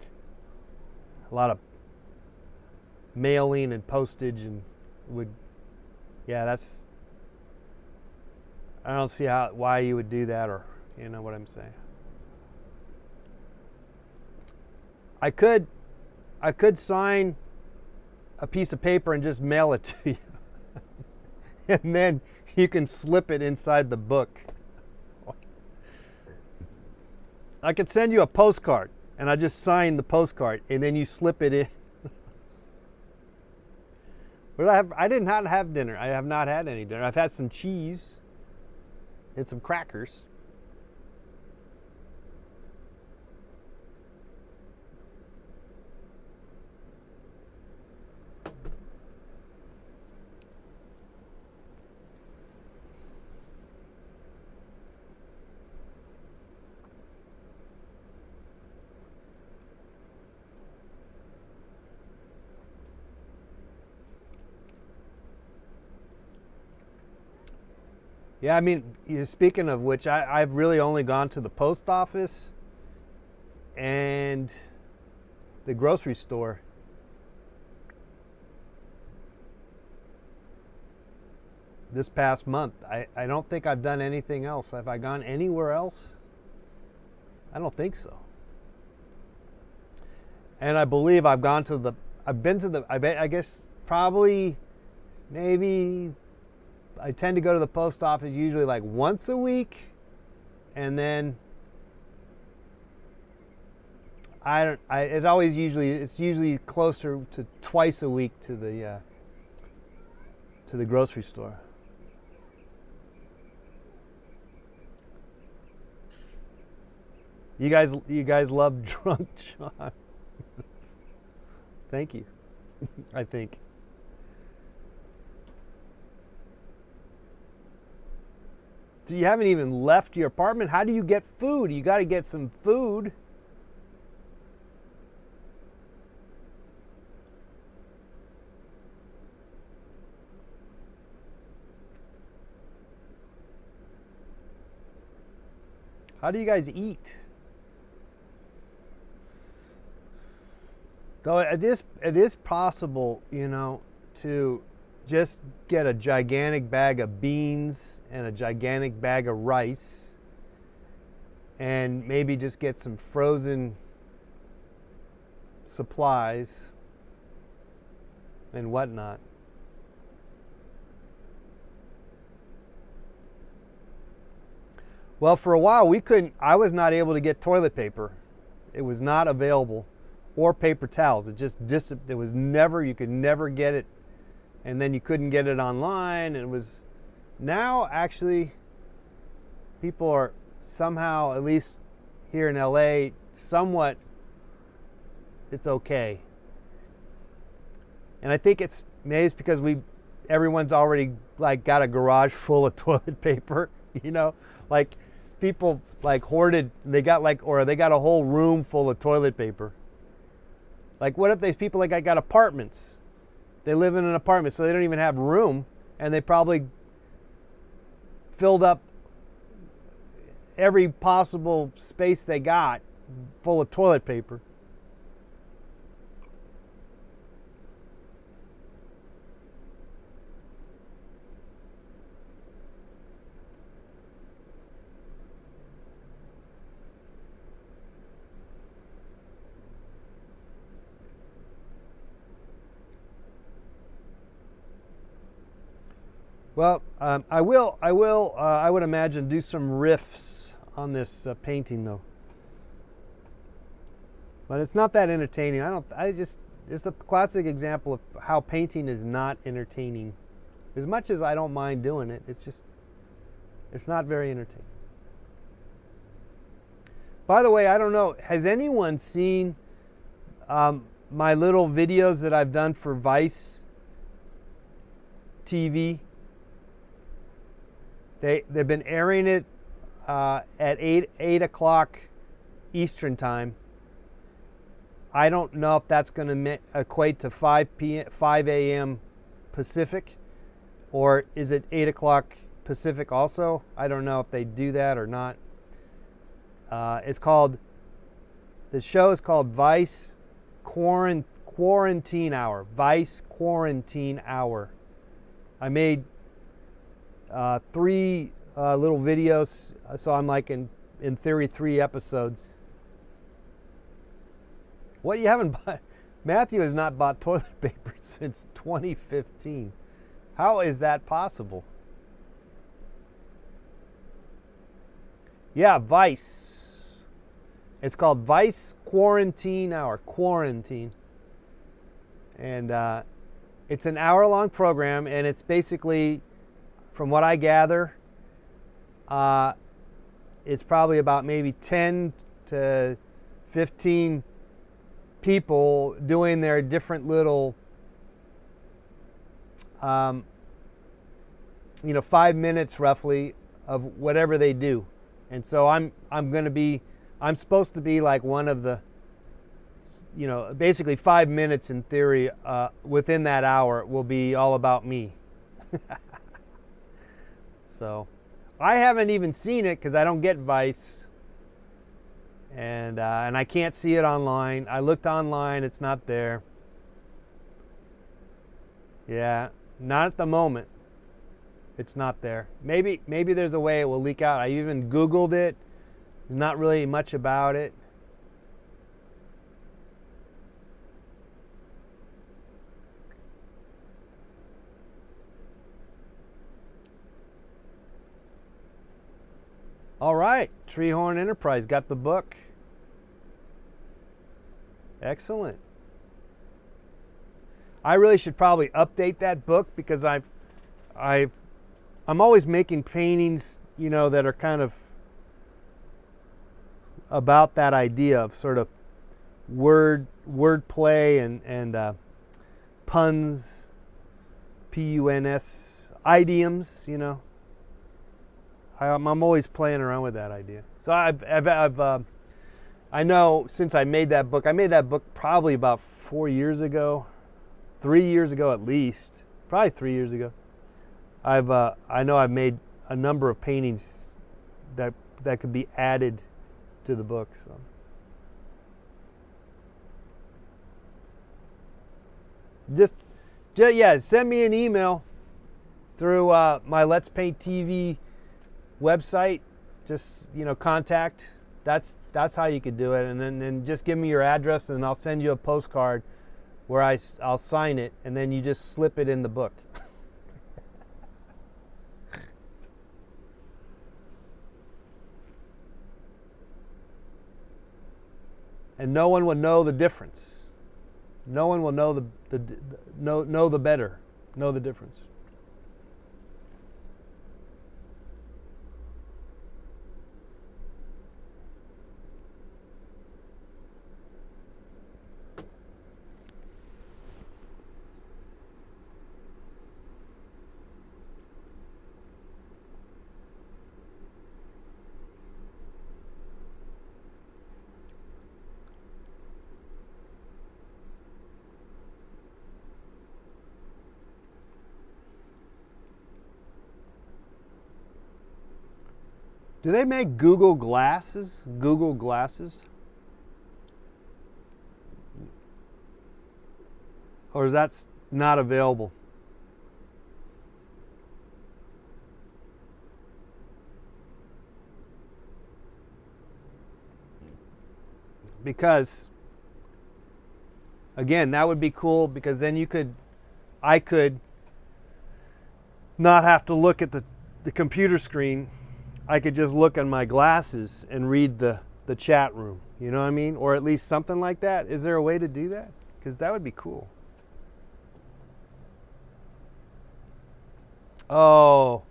A lot of mailing and postage and I don't see why you would do that, or you know what I'm saying. I could sign a piece of paper and just mail it to you. And then you can slip it inside the book. I could send you a postcard and I just sign the postcard and then you slip it in. What did I have? I did not have dinner. I have not had any dinner. I've had some cheese and some crackers. Yeah, I mean, speaking of which, I've really only gone to the post office and the grocery store. This past month. I don't think I've done anything else. Have I gone anywhere else? I don't think so. And I believe I've been to the, I guess probably, maybe, I tend to go to the post office usually like once a week, and then it's usually closer to twice a week to the grocery store. You guys love Drunk John. Thank you. I think. So you haven't even left your apartment. How do you get food? You got to get some food. How do you guys eat? Though it is possible, to just get a gigantic bag of beans and a gigantic bag of rice, and maybe just get some frozen supplies and whatnot. Well, for a while I was not able to get toilet paper. It was not available, or paper towels. It just you could never get it. And then you couldn't get it online. And it was, now actually people are somehow, at least here in LA, somewhat, it's okay. And I think maybe it's because everyone's already like got a garage full of toilet paper, like people like hoarded, they got a whole room full of toilet paper. Like what if these people like got apartments? They live in an apartment, so they don't even have room, and they probably filled up every possible space they got full of toilet paper. Well, I would imagine do some riffs on this painting though. But it's not that entertaining. It's a classic example of how painting is not entertaining. As much as I don't mind doing it, it's not very entertaining. By the way, I don't know, has anyone seen my little videos that I've done for Vice TV? They've been airing it at 8 o'clock Eastern time. I don't know if that's going to equate to 5 a.m. Pacific, or is it 8 o'clock Pacific also? I don't know if they do that or not. The show is called Vice Quarantine Hour. Vice Quarantine Hour. I made 3 little videos, so I'm like in theory 3 episodes. What, you haven't bought? Matthew has not bought toilet paper since 2015. How is that possible? Yeah, Vice. It's called Vice Quarantine Hour. Quarantine. And It's an hour-long program, and it's basically, from what I gather, it's probably about maybe 10 to 15 people doing their different little, 5 minutes roughly of whatever they do. And so I'm supposed to be like one of the, basically 5 minutes in theory within that hour will be all about me. So I haven't even seen it because I don't get Vice, and I can't see it online. I looked online, it's not there. Yeah, not at the moment. It's not there. Maybe there's a way it will leak out. I even Googled it. There's not really much about it. All right, Treehorn Enterprise got the book. Excellent. I really should probably update that book because I'm always making paintings, that are kind of about that idea of sort of word play and puns, puns, idioms, I'm always playing around with that idea. So I know since I made that book probably about 4 years ago, 3 years ago at least, probably 3 years ago. I know I've made a number of paintings that could be added to the book. So. Just send me an email through my Let's Paint TV website. Just contact. That's how you could do it, and then just give me your address, and I'll send you a postcard where I'll sign it, and then you just slip it in the book. And no one will know the difference. No one will know know the better, know the difference. Do they make Google Glasses? Google Glasses? Or is that not available? Because, again, that would be cool because then I could not have to look at the computer screen. I could just look on my glasses and read the chat room, you know what I mean? Or at least something like that. Is there a way to do that? Because that would be cool. Oh,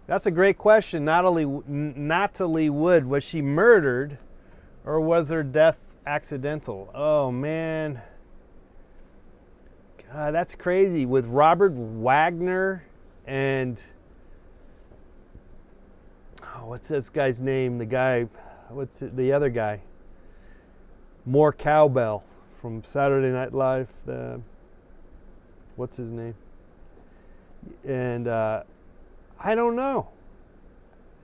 that's a great question. Natalie Wood, was she murdered or was her death accidental? Oh, man. God, that's crazy. With Robert Wagner and... what's this guy's name? The other guy? More Cowbell from Saturday Night Live. What's his name? And I don't know.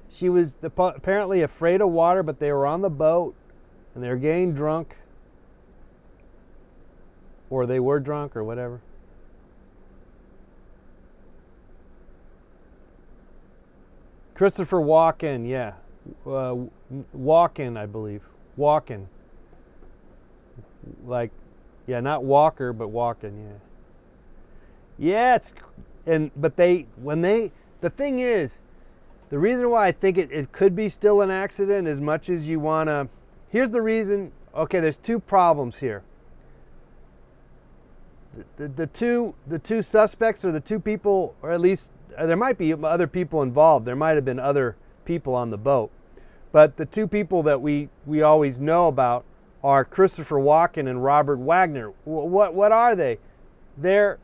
She was apparently afraid of water, but they were on the boat and they were getting drunk. Or they were drunk or whatever. Christopher Walken, yeah. Walken, I believe. Walken. Like, yeah, not Walker, but Walken, yeah. Yeah, the thing is, the reason why I think it could be still an accident as much as you want to, here's the reason. Okay, there's two problems here. the two suspects, or the two people, or at least there might be other people involved. There might have been other people on the boat, but the two people that we always know about are Christopher Walken and Robert Wagner. What are they? They're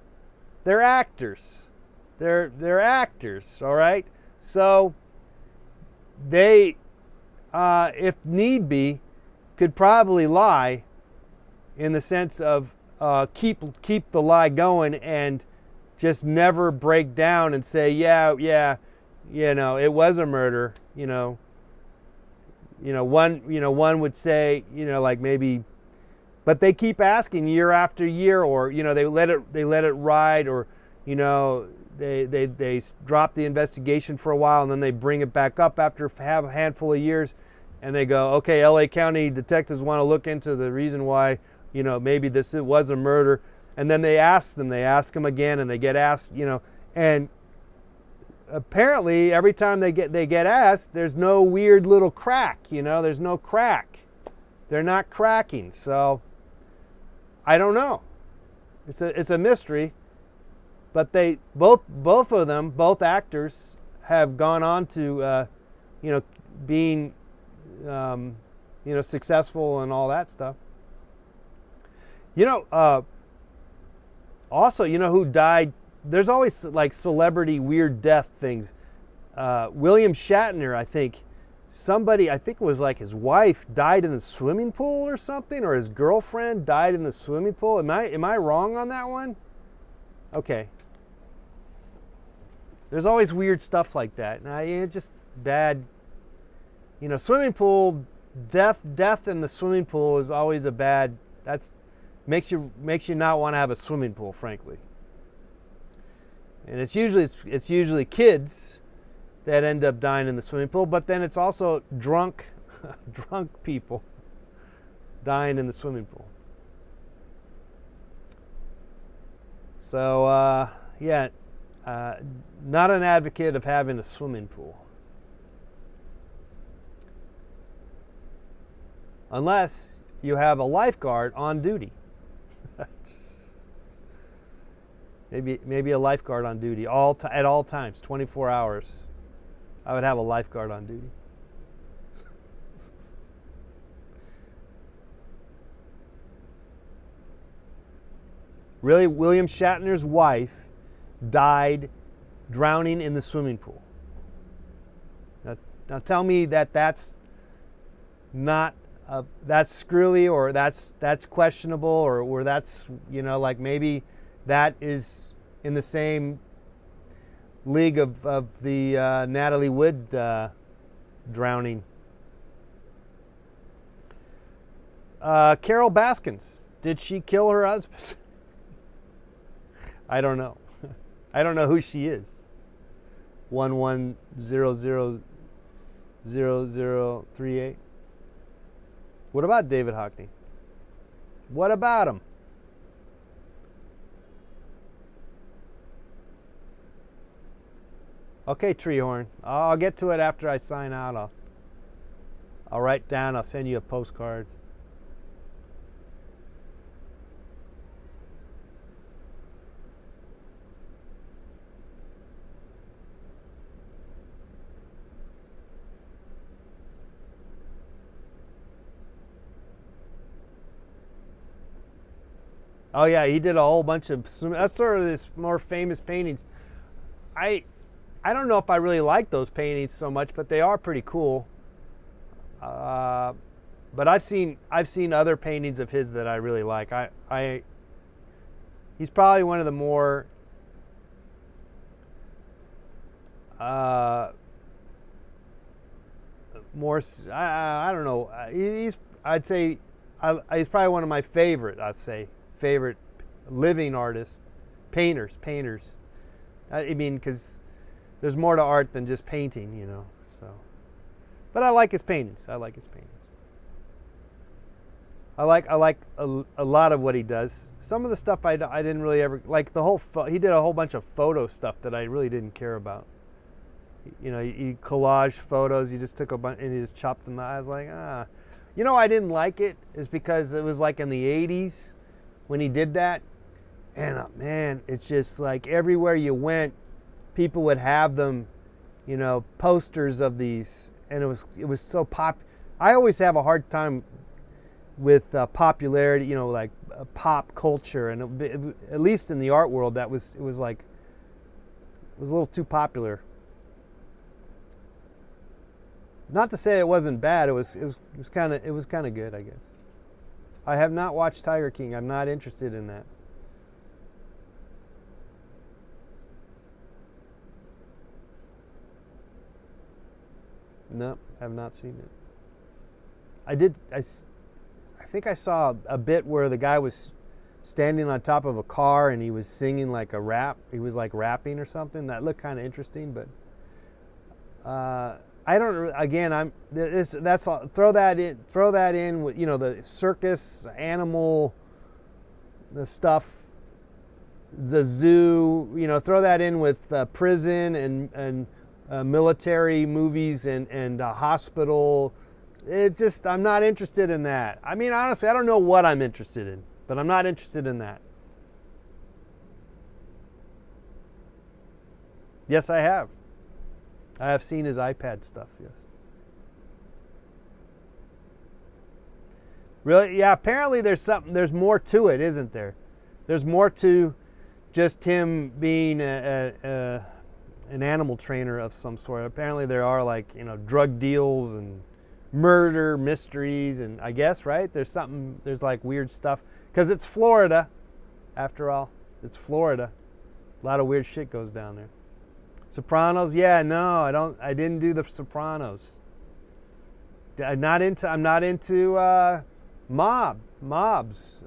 actors. They're actors. All right. So they, if need be, could probably lie, in the sense of keep the lie going and just never break down and say, yeah, it was a murder. One would say, like maybe, but they keep asking year after year, or they let it ride, or they drop the investigation for a while and then they bring it back up after a handful of years, and they go, okay, LA County detectives want to look into the reason why maybe it was a murder, and then they ask them again, and they get asked, and apparently every time they get asked, there's no weird little crack, there's no crack. They're not cracking. So I don't know. It's a mystery. But they both of them, both actors, have gone on to being successful and all that stuff. Also, who died? There's always like celebrity weird death things. William Shatner, I think it was like his wife died in the swimming pool or something, or his girlfriend died in the swimming pool. Am I wrong on that one? Okay. There's always weird stuff like that. Now, it's just bad. Swimming pool death in the swimming pool is always a bad. That's makes you not want to have a swimming pool, frankly. And it's usually kids that end up dying in the swimming pool, but then it's also drunk people dying in the swimming pool. So not an advocate of having a swimming pool, unless you have a lifeguard on duty. Maybe a lifeguard on duty at all times, 24 hours. I would have a lifeguard on duty. Really, William Shatner's wife died drowning in the swimming pool. Now tell me that's not that's screwy, or that's questionable, or that's like maybe that is in the same league of the Natalie Wood drowning. Carol Baskins, did she kill her husband? I don't know. I don't know who she is. 11000038. What about David Hockney? What about him? Okay, Treehorn. I'll get to it after I sign out. I'll write down. I'll send you a postcard. Oh yeah, he did a whole bunch of. That's sort of his more famous paintings. I don't know if I really like those paintings so much, but they are pretty cool. But I've seen other paintings of his that I really like. He's probably one of the more I don't know. I'd say he's probably one of my favorite living artists, painters. I mean, because there's more to art than just painting, So, but I like his paintings. I like a lot of what he does. Some of the stuff I didn't really ever like. He did a whole bunch of photo stuff that I really didn't care about. He collage photos. You just took a bunch and you just chopped them out. I was like, I didn't like it is because it was like in the 80s when he did that, And man, it's just like everywhere you went, people would have them, posters of these, and it was so pop. I always have a hard time with popularity, like pop culture, and at least in the art world, it was a little too popular. Not to say it wasn't bad. It was kind of good, I guess. I have not watched Tiger King. I'm not interested in that. No, I have not seen it. I think I saw a bit where the guy was standing on top of a car and he was singing like a rap. He was like rapping or something. That looked kind of interesting, but I don't. Again, that's all. Throw that in with the circus, animal, the stuff, the zoo. Throw that in with prison and military movies and hospital. It's just, I'm not interested in that. I mean, honestly, I don't know what I'm interested in, but I'm not interested in that. Yes, I have. I have seen his iPad stuff, yes. Really? Yeah, apparently there's more to it, isn't there? There's more to just him being an animal trainer of some sort. Apparently there are drug deals and murder mysteries, and I guess, right? There's like weird stuff. Because it's Florida, after all. It's Florida. A lot of weird shit goes down there. Sopranos, yeah, no, I didn't do the Sopranos. I'm not into mobs,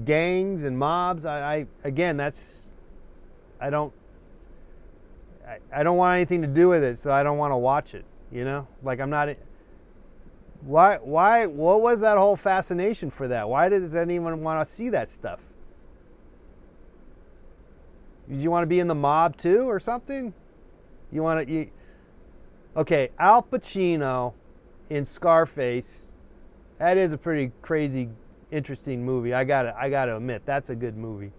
gangs and mobs. I don't want anything to do with it, so I don't want to watch it. Like I'm not. Why? What was that whole fascination for that? Why does anyone want to see that stuff? Did you want to be in the mob too, or something? Okay, Al Pacino in Scarface. That is a pretty crazy, interesting movie. I gotta admit, that's a good movie.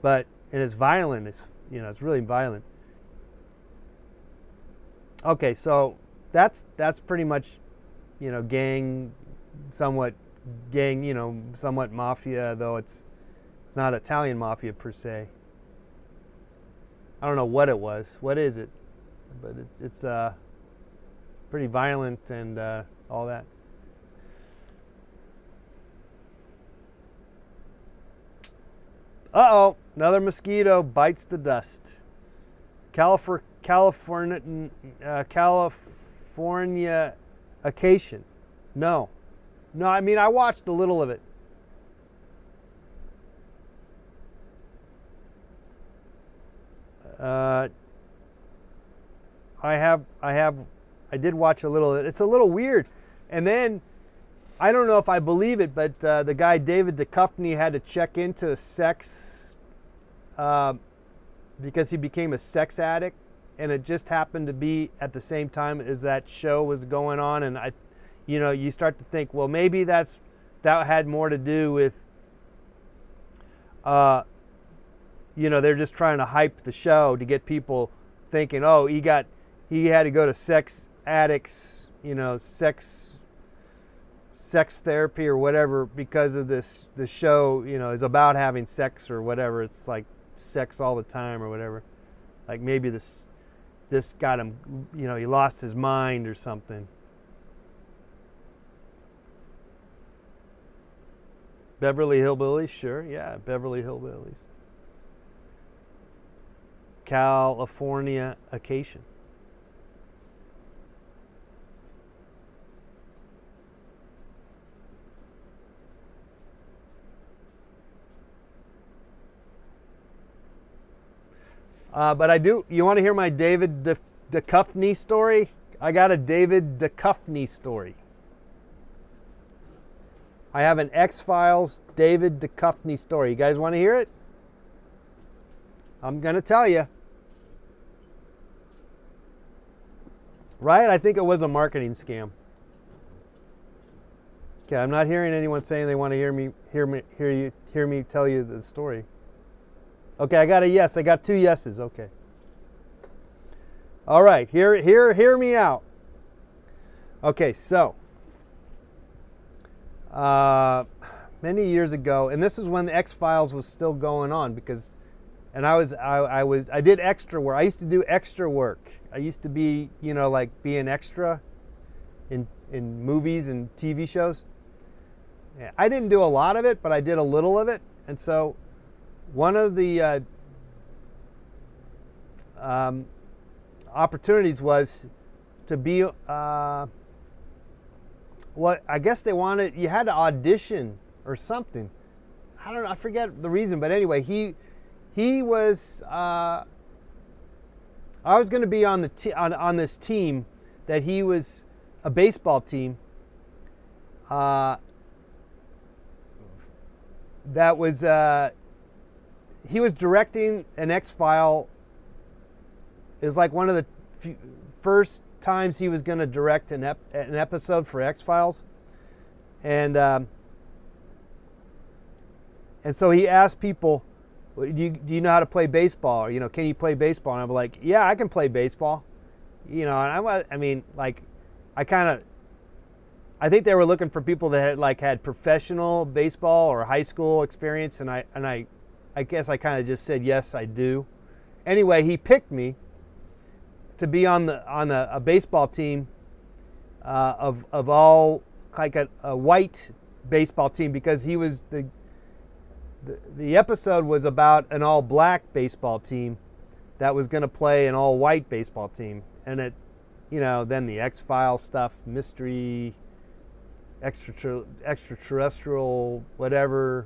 And it's violent. It's really violent. Okay, so that's pretty much, somewhat mafia, though it's not Italian mafia per se. I don't know what it was. What is it? But it's pretty violent and all that. Uh-oh, another mosquito bites the dust. California acacia. No, I mean, I watched a little of it. I did watch a little of it. It's a little weird. And then, I don't know if I believe it, but the guy David Duchovny had to check into sex because he became a sex addict, and it just happened to be at the same time as that show was going on. And you start to think, well, maybe that had more to do with, they're just trying to hype the show to get people thinking, oh, he had to go to sex addicts, sex therapy or whatever because of this. The show, is about having sex or whatever. It's like sex all the time or whatever. Like maybe this got him, he lost his mind or something. Beverly Hillbillies, sure, yeah, Beverly Hillbillies. California acacia. But I do. You want to hear my David Duchovny story? I got a David Duchovny story. I have an X-Files David Duchovny story. You guys want to hear it? I'm going to tell you. Right? I think it was a marketing scam. Okay, I'm not hearing anyone saying they want to hear me tell you the story. Okay, I got a yes. I got 2 yeses. Okay. All right, hear me out. Okay, so many years ago, and this is when the X-Files was still going on, because, and I did extra work. I used to do extra work. I used to be, like be an extra in movies and TV shows. I didn't do a lot of it, but I did a little of it. And so one of the opportunities was to be, what I guess they wanted, you had to audition or something. I don't know, I forget the reason, but anyway, he was, I was going to be on on this team that he was, a baseball team, that was, he was directing an X-File. It was like one of the first times he was going to direct an episode for X-Files. And so he asked people, do you know how to play baseball? Or, can you play baseball? And I'm like, yeah, I can play baseball. And I think they were looking for people that had professional baseball or high school experience, and I guess I kind of just said yes, I do. Anyway, he picked me to be on a baseball team of all, like a white baseball team, because he was the episode was about an all black baseball team that was going to play an all white baseball team, and it, then the X-Files stuff, mystery, extraterrestrial, whatever.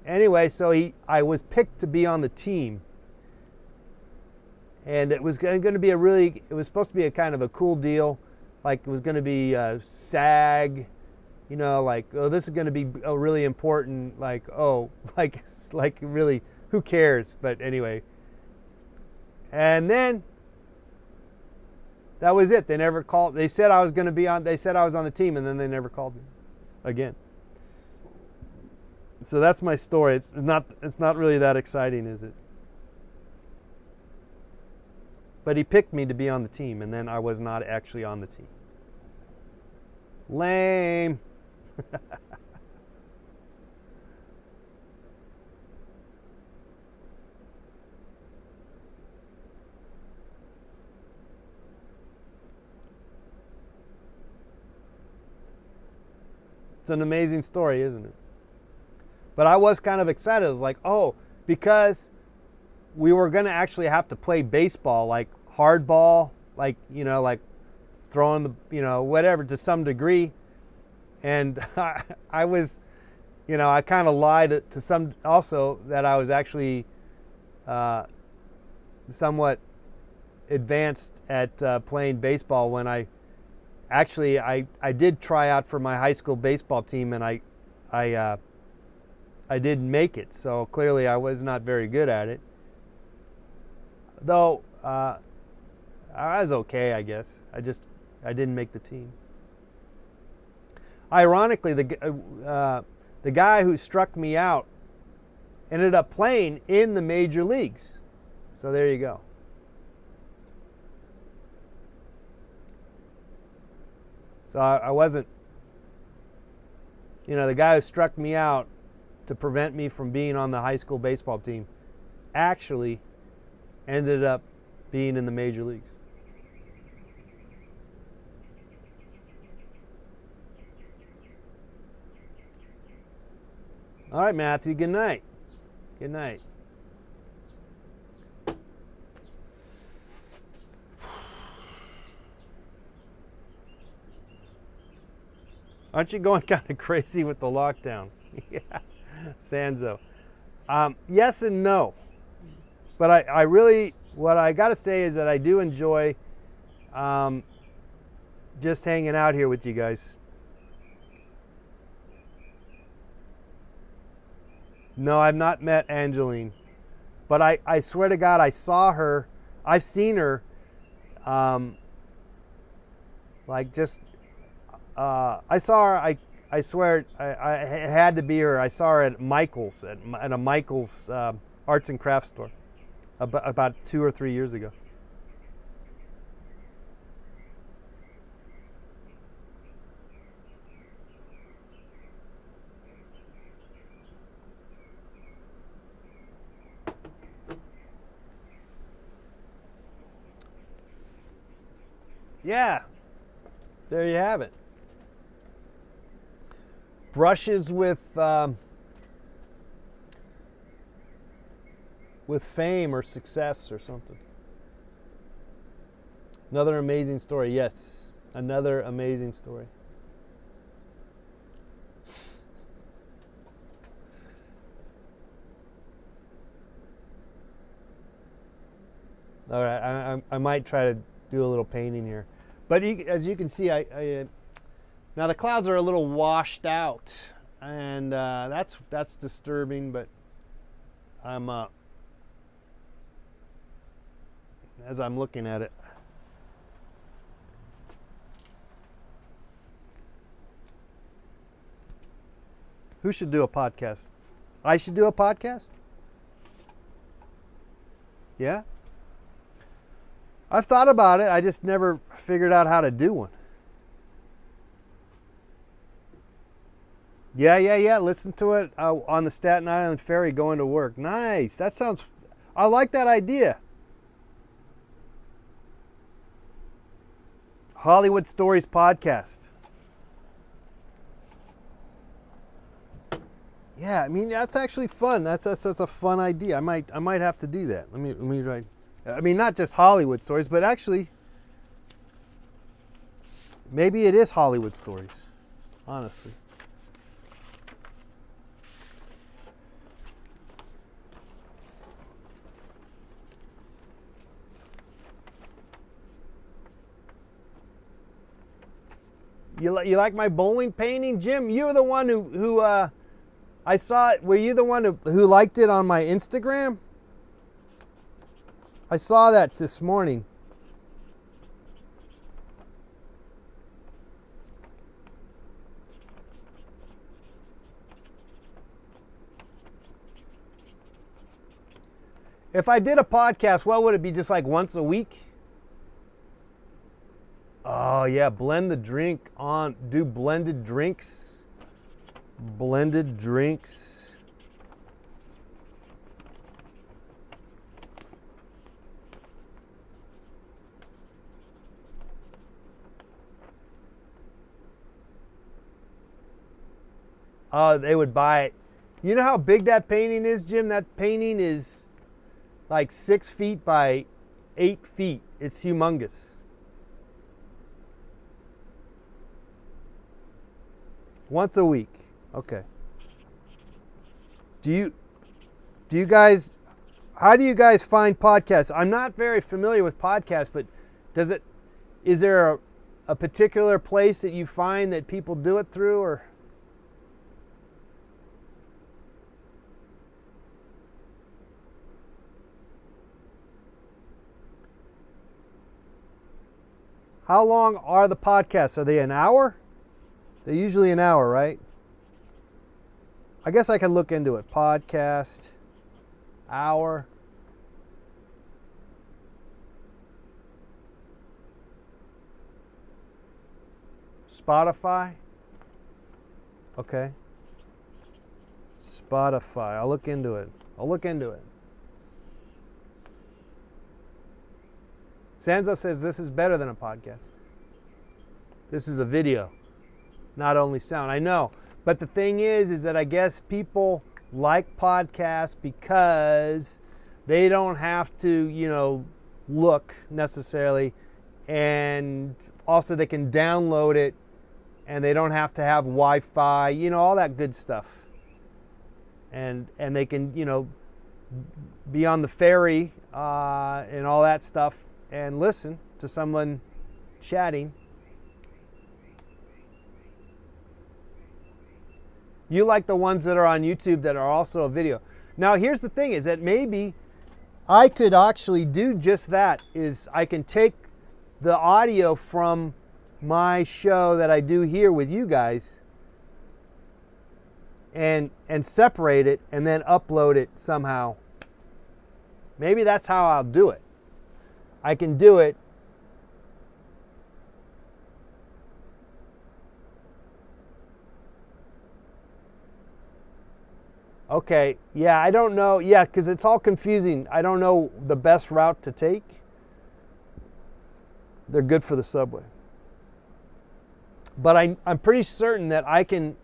Anyway, so I was picked to be on the team, and it was going to be it was supposed to be a kind of a cool deal, like it was going to be SAG, this is going to be a really important, really, who cares? But anyway, and then that was it. They never called. They said I was going to be on. They said I was on the team, and then they never called me again. So that's my story. It's not really that exciting, is it? But he picked me to be on the team, and then I was not actually on the team. Lame. It's an amazing story, isn't it? But I was kind of excited. I was like, oh, because we were going to actually have to play baseball, like hardball, like throwing the, whatever, to some degree. And I was, I kind of lied to some also that I was actually somewhat advanced at playing baseball, when I did try out for my high school baseball team, and I didn't make it. So clearly I was not very good at it. Though I was okay, I guess. I didn't make the team. Ironically, the guy who struck me out ended up playing in the major leagues. So there you go. So I wasn't, the guy who struck me out to prevent me from being on the high school baseball team actually ended up being in the major leagues. All right, Matthew, good night. Good night. Aren't you going kind of crazy with the lockdown? Yeah, Sanzo. Yes and no. But I really, what I got to say is that I do enjoy just hanging out here with you guys. No, I've not met Angeline. But I swear to God, I saw her. I've seen her like just I saw her. I swear I it had to be her. I saw her at Michael's at a Michael's arts and crafts store about 2 or 3 years ago. Yeah, there you have it. Brushes with fame or success or something. Another amazing story. Yes, another amazing story. All right, I might try to do a little painting here, but as you can see, now the clouds are a little washed out, and that's disturbing. But I'm as I'm looking at it, who should do a podcast? I should do a podcast? Yeah? I've thought about it. I just never figured out how to do one. Yeah. Listen to it on the Staten Island Ferry going to work. Nice. That sounds, I like that idea. Hollywood Stories podcast. Yeah, I mean that's actually fun. That's a fun idea. I might have to do that. Let me write. I mean, not just Hollywood stories, but actually, maybe it is Hollywood stories, honestly. You like my bowling painting, Jim? You were the one who I saw it. Were you the one who liked it on my Instagram? I saw that this morning. If I did a podcast, what would it be? Just like once a week? Oh yeah, blend the drink on. Do blended drinks. Blended drinks. They would buy it. You know how big that painting is, Jim? That painting is like 6 feet by 8 feet. It's humongous. Once a week. Okay. Do you guys, how do you guys find podcasts? I'm not very familiar with podcasts, but is there a particular place that you find that people do it through, or? How long are the podcasts? Are they an hour? They're usually an hour, right? I guess I can look into it. Podcast, hour. Spotify. Okay. Spotify. I'll look into it. Sanzo says this is better than a podcast. This is a video, not only sound. I know. But the thing is that I guess people like podcasts because they don't have to, look necessarily. And also they can download it and they don't have to have Wi-Fi, all that good stuff. And they can, be on the ferry and all that stuff and listen to someone chatting. You like the ones that are on YouTube that are also a video. Now here's the thing is that maybe I could actually do just that, is I can take the audio from my show that I do here with you guys and separate it and then upload it somehow. Maybe that's how I'll do it. I can do it. Okay, yeah, I don't know. Yeah, because it's all confusing. I don't know the best route to take. They're good for the subway. But I'm pretty certain that I can,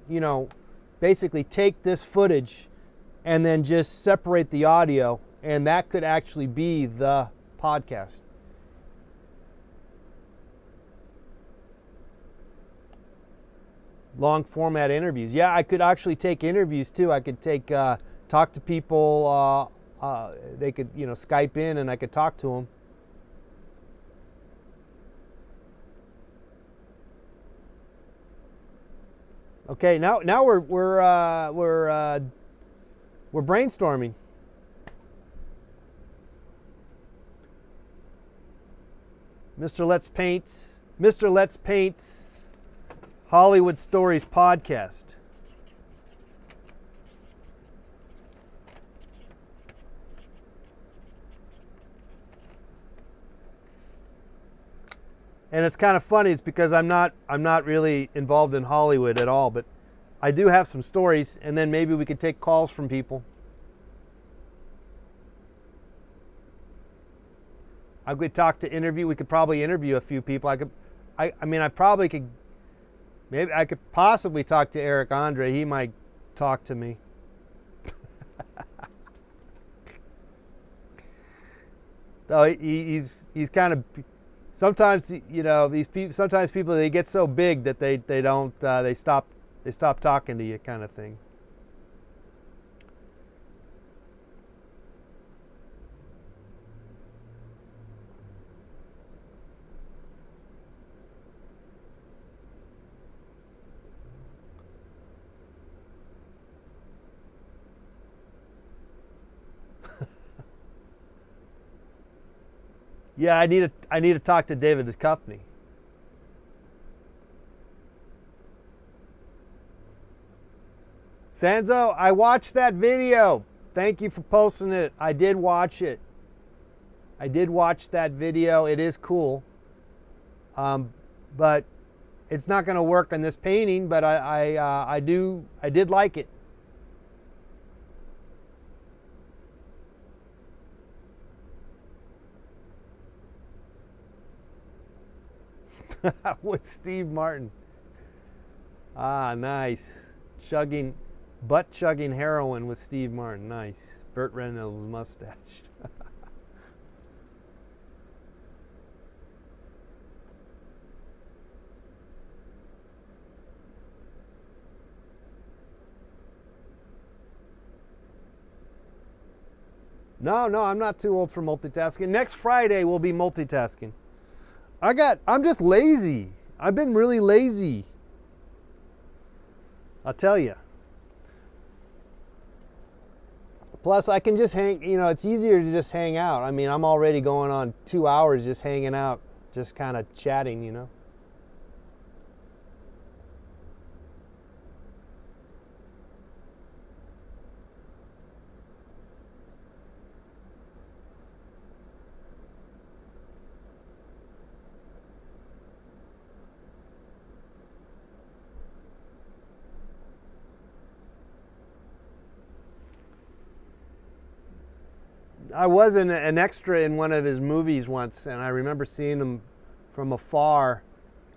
basically take this footage and then just separate the audio, and that could actually be the podcast. Long format interviews. Yeah, I could actually take interviews too. I could talk to people. They could, Skype in, and I could talk to them. Okay, now we're brainstorming. Mr. Let's Paint's Hollywood Stories podcast. And it's kind of funny. It's because I'm not really involved in Hollywood at all, but I do have some stories, and then maybe we could take calls from people. I could we could probably interview a few people. I probably could, maybe I could possibly talk to Eric Andre. He might talk to me. Though he's kind of, sometimes, sometimes people, they get so big that they don't, they stop talking to you, kind of thing. Yeah, I need to talk to David Duchovny. Sanzo, I watched that video. Thank you for posting it. I did watch it. I did watch that video. It is cool. But it's not going to work on this painting, but I did like it. With Steve Martin. Ah, nice. Butt chugging heroin with Steve Martin. Nice. Burt Reynolds' mustache. No, I'm not too old for multitasking. Next Friday we'll be multitasking. I'm just lazy. I've been really lazy. I'll tell you. Plus, I can just hang, it's easier to just hang out. I mean, I'm already going on 2 hours just hanging out, just kind of chatting, I was an extra in one of his movies once, and I remember seeing him from afar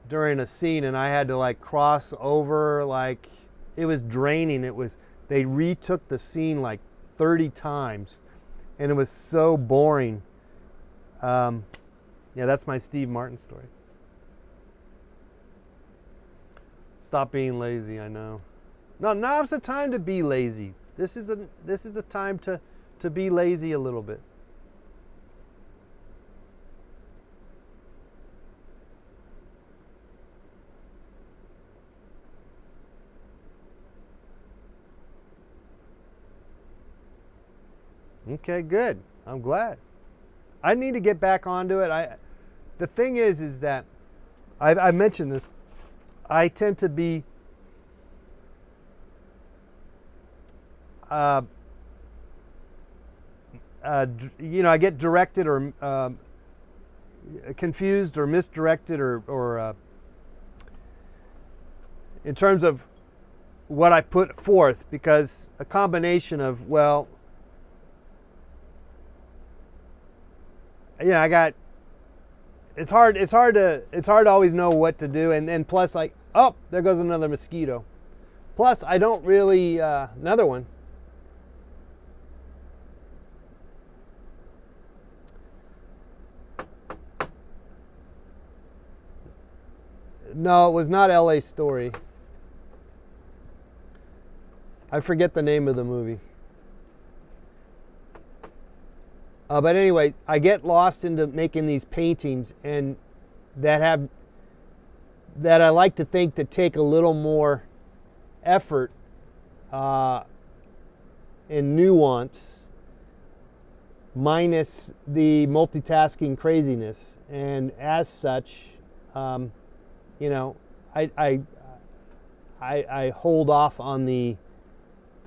during a scene, and I had to cross over, it was draining. They retook the scene 30 times, and it was so boring. Yeah, that's my Steve Martin story. Stop being lazy, I know. No, now's the time to be lazy. This is a time to be lazy a little bit. Okay, good. I'm glad. I need to get back onto it. The thing is that I mentioned this. I tend to be I get directed or confused or misdirected or in terms of what I put forth, because a combination of, well, I got, it's hard to always know what to do, and plus, like, oh, there goes another mosquito. Plus, I don't really another one. No, it was not LA Story. I forget the name of the movie. But anyway, I get lost into making these paintings, and that I like to think to take a little more effort and nuance, minus the multitasking craziness, and as such, I hold off on the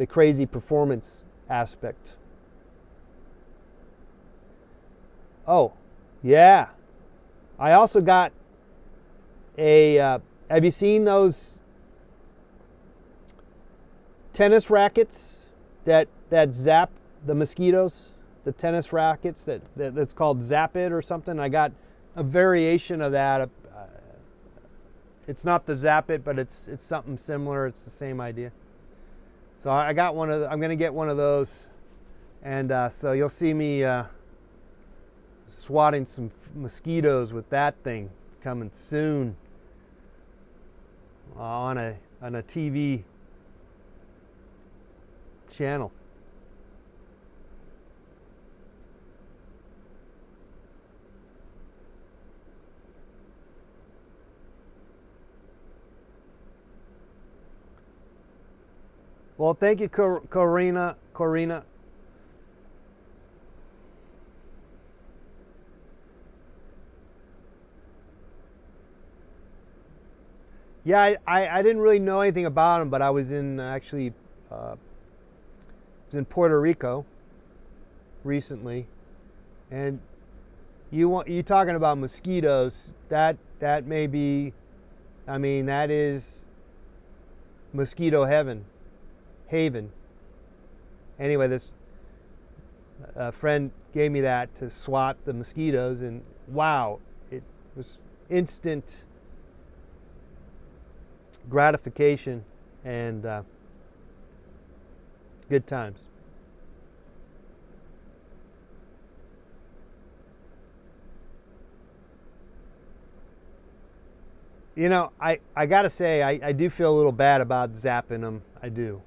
crazy performance aspect. Oh, yeah. I also got a, have you seen those tennis rackets that zap the mosquitoes? The tennis rackets that's called Zap It or something? I got a variation of that. It's not the Zap It, but it's something similar. It's the same idea. So I got one of I'm going to get one of those. And so you'll see me swatting some mosquitoes with that thing coming soon on a TV channel. Well, thank you, Corina. Yeah, I didn't really know anything about them, but I was in in Puerto Rico recently, and you talking about mosquitoes? That may be, that is mosquito haven. Anyway, this friend gave me that to swat the mosquitoes, and wow, it was instant gratification and good times. I gotta say, I do feel a little bad about zapping them. I do.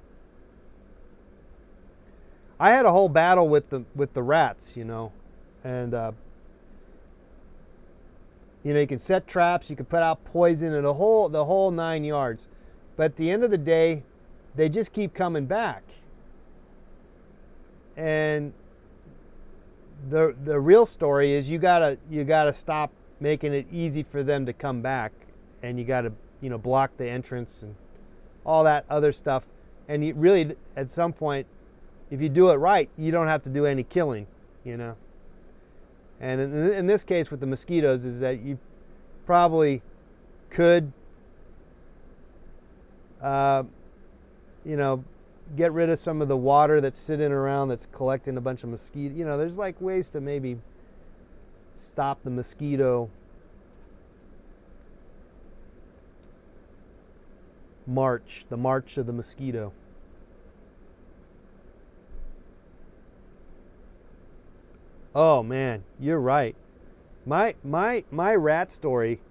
I had a whole battle with the rats, and you can set traps, you can put out poison, and the whole 9 yards. But at the end of the day, they just keep coming back. And the real story is you gotta stop making it easy for them to come back, and you gotta block the entrance and all that other stuff. And you really, at some point, if you do it right, you don't have to do any killing, And in this case with the mosquitoes is that you probably could, get rid of some of the water that's sitting around that's collecting a bunch of mosquitoes. There's like ways to maybe stop the mosquito march, the march of the mosquito. Oh man, you're right. My rat story.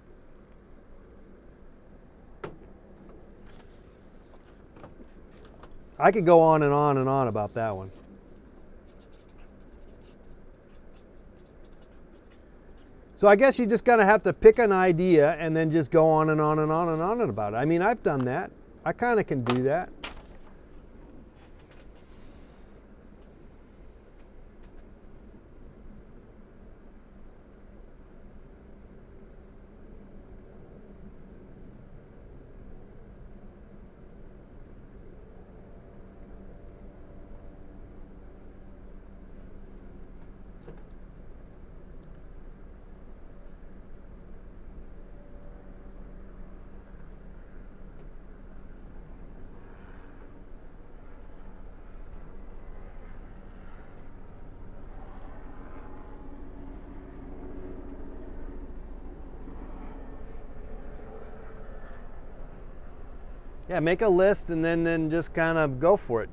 I could go on and on and on about that one. So I guess you're just gonna have to pick an idea and then just go on and on and on and on about it. I've done that. I kind of can do that. Yeah, make a list and then just kind of go for it.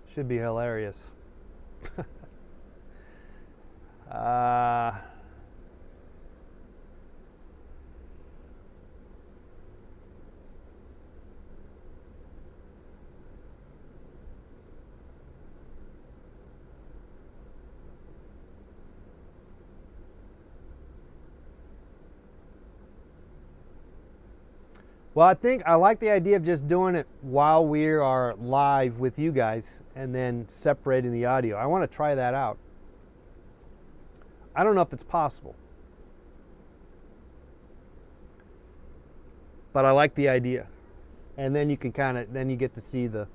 Should be hilarious. uh, Well, I think I like the idea of just doing it while we are live with you guys and then separating the audio. I want to try that out. I don't know if it's possible, but I like the idea. And then you can then you get to see the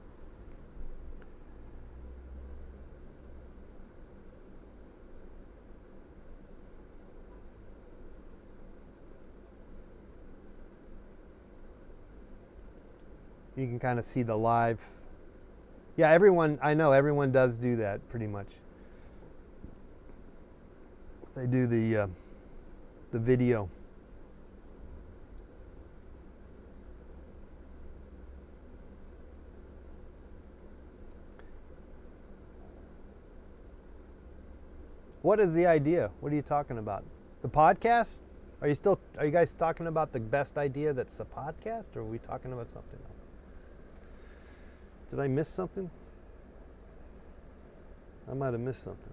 you can kind of see the live. Yeah, I know everyone does do that pretty much. They do the video. What is the idea? What are you talking about? The podcast? Are you guys talking about the best idea that's the podcast, or are we talking about something else? Did I miss something? I might have missed something.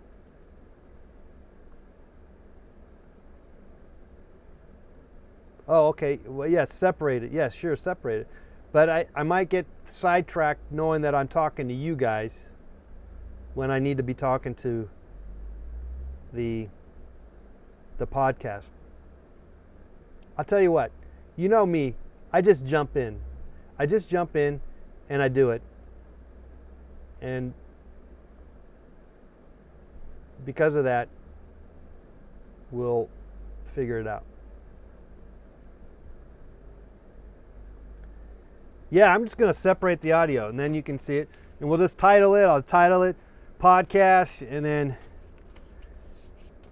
Oh, okay. Well, yes, separate it. Yes, sure, separate it. But I might get sidetracked knowing that I'm talking to you guys when I need to be talking to the podcast. I'll tell you what. You know me. I just jump in. And I do it. And because of that, we'll figure it out. Yeah, I'm just going to separate the audio and then you can see it. And we'll just title it. I'll title it podcast and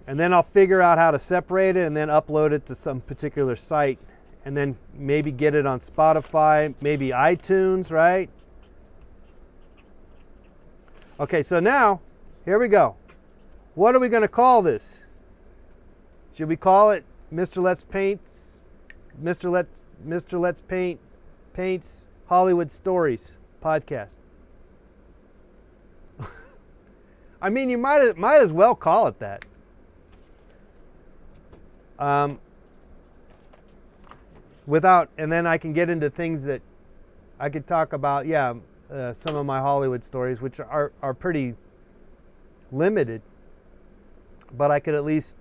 then I'll figure out how to separate it and then upload it to some particular site and then maybe get it on Spotify, maybe iTunes, right? Okay, so now, here we go. What are we going to call this? Should we call it Mr. Let's Paints Paints Hollywood Stories podcast? I mean, you might as well call it that. And then I can get into things that I could talk about. Yeah. Some of my Hollywood stories, which are pretty limited, but I could at least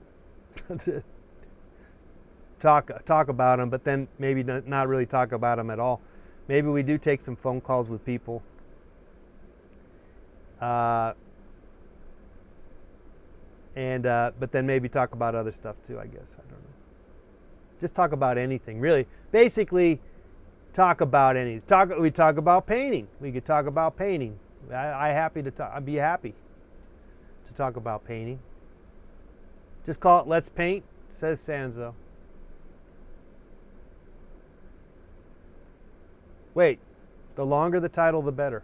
talk about them, but then maybe not really talk about them at all. Maybe we do take some phone calls with people. But then maybe talk about other stuff too, I guess. I don't know. Just talk about anything, really. Basically, talk about anything. We talk about painting. We could talk about painting. I'd be happy to talk about painting. Just call it Let's Paint, says Sanzo. Wait, the longer the title, the better.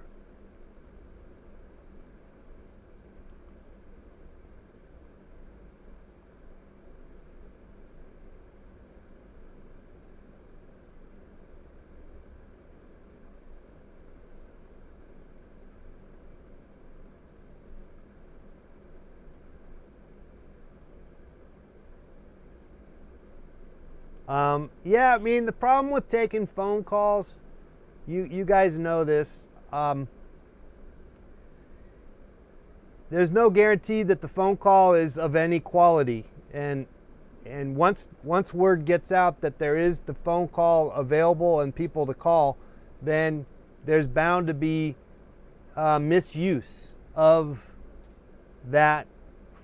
Yeah, I mean, the problem with taking phone calls, you guys know this. There's no guarantee that the phone call is of any quality. And and once word gets out that there is the phone call available and people to call, then there's bound to be misuse of that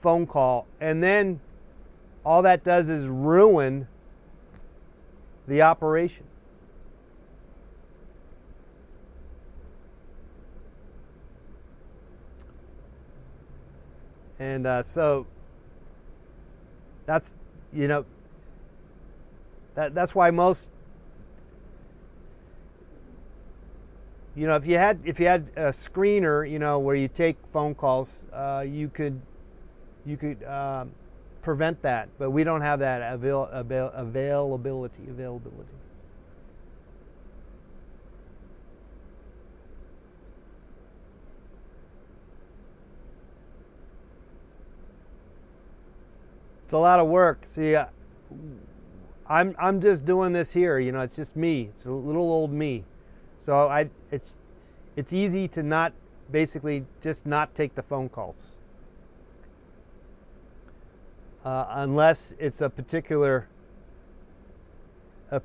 phone call, and then all that does is ruin the operation. And so that's, that's why most, if you had a screener, where you take phone calls, you could prevent that, but we don't have that availability. It's a lot of work. See, I'm just doing this here. It's just me. It's a little old me. So it's easy to not basically just not take the phone calls. Unless it's a particular,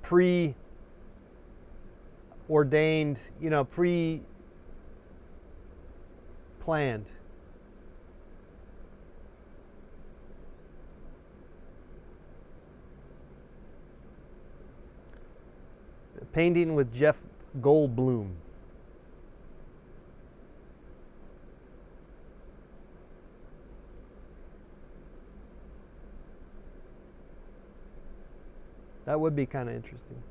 pre-ordained, pre-planned. Painting with Jeff Goldblum. That would be kind of interesting.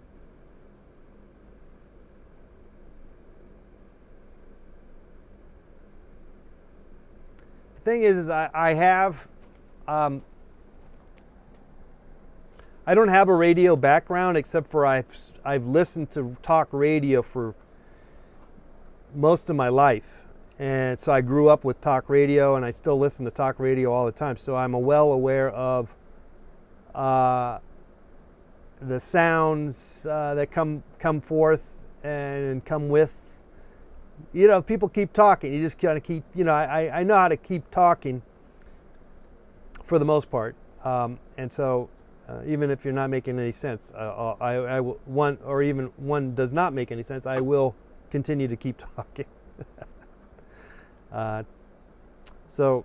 The thing is I have, I don't have a radio background, except for I've listened to talk radio for most of my life. And so I grew up with talk radio, and I still listen to talk radio all the time. So I'm well aware of the sounds that come forth and come with. If people keep talking, you just kind of keep, I know how to keep talking for the most part. And so even if you're not making any sense, I will, one does not make any sense, I will continue to keep talking. So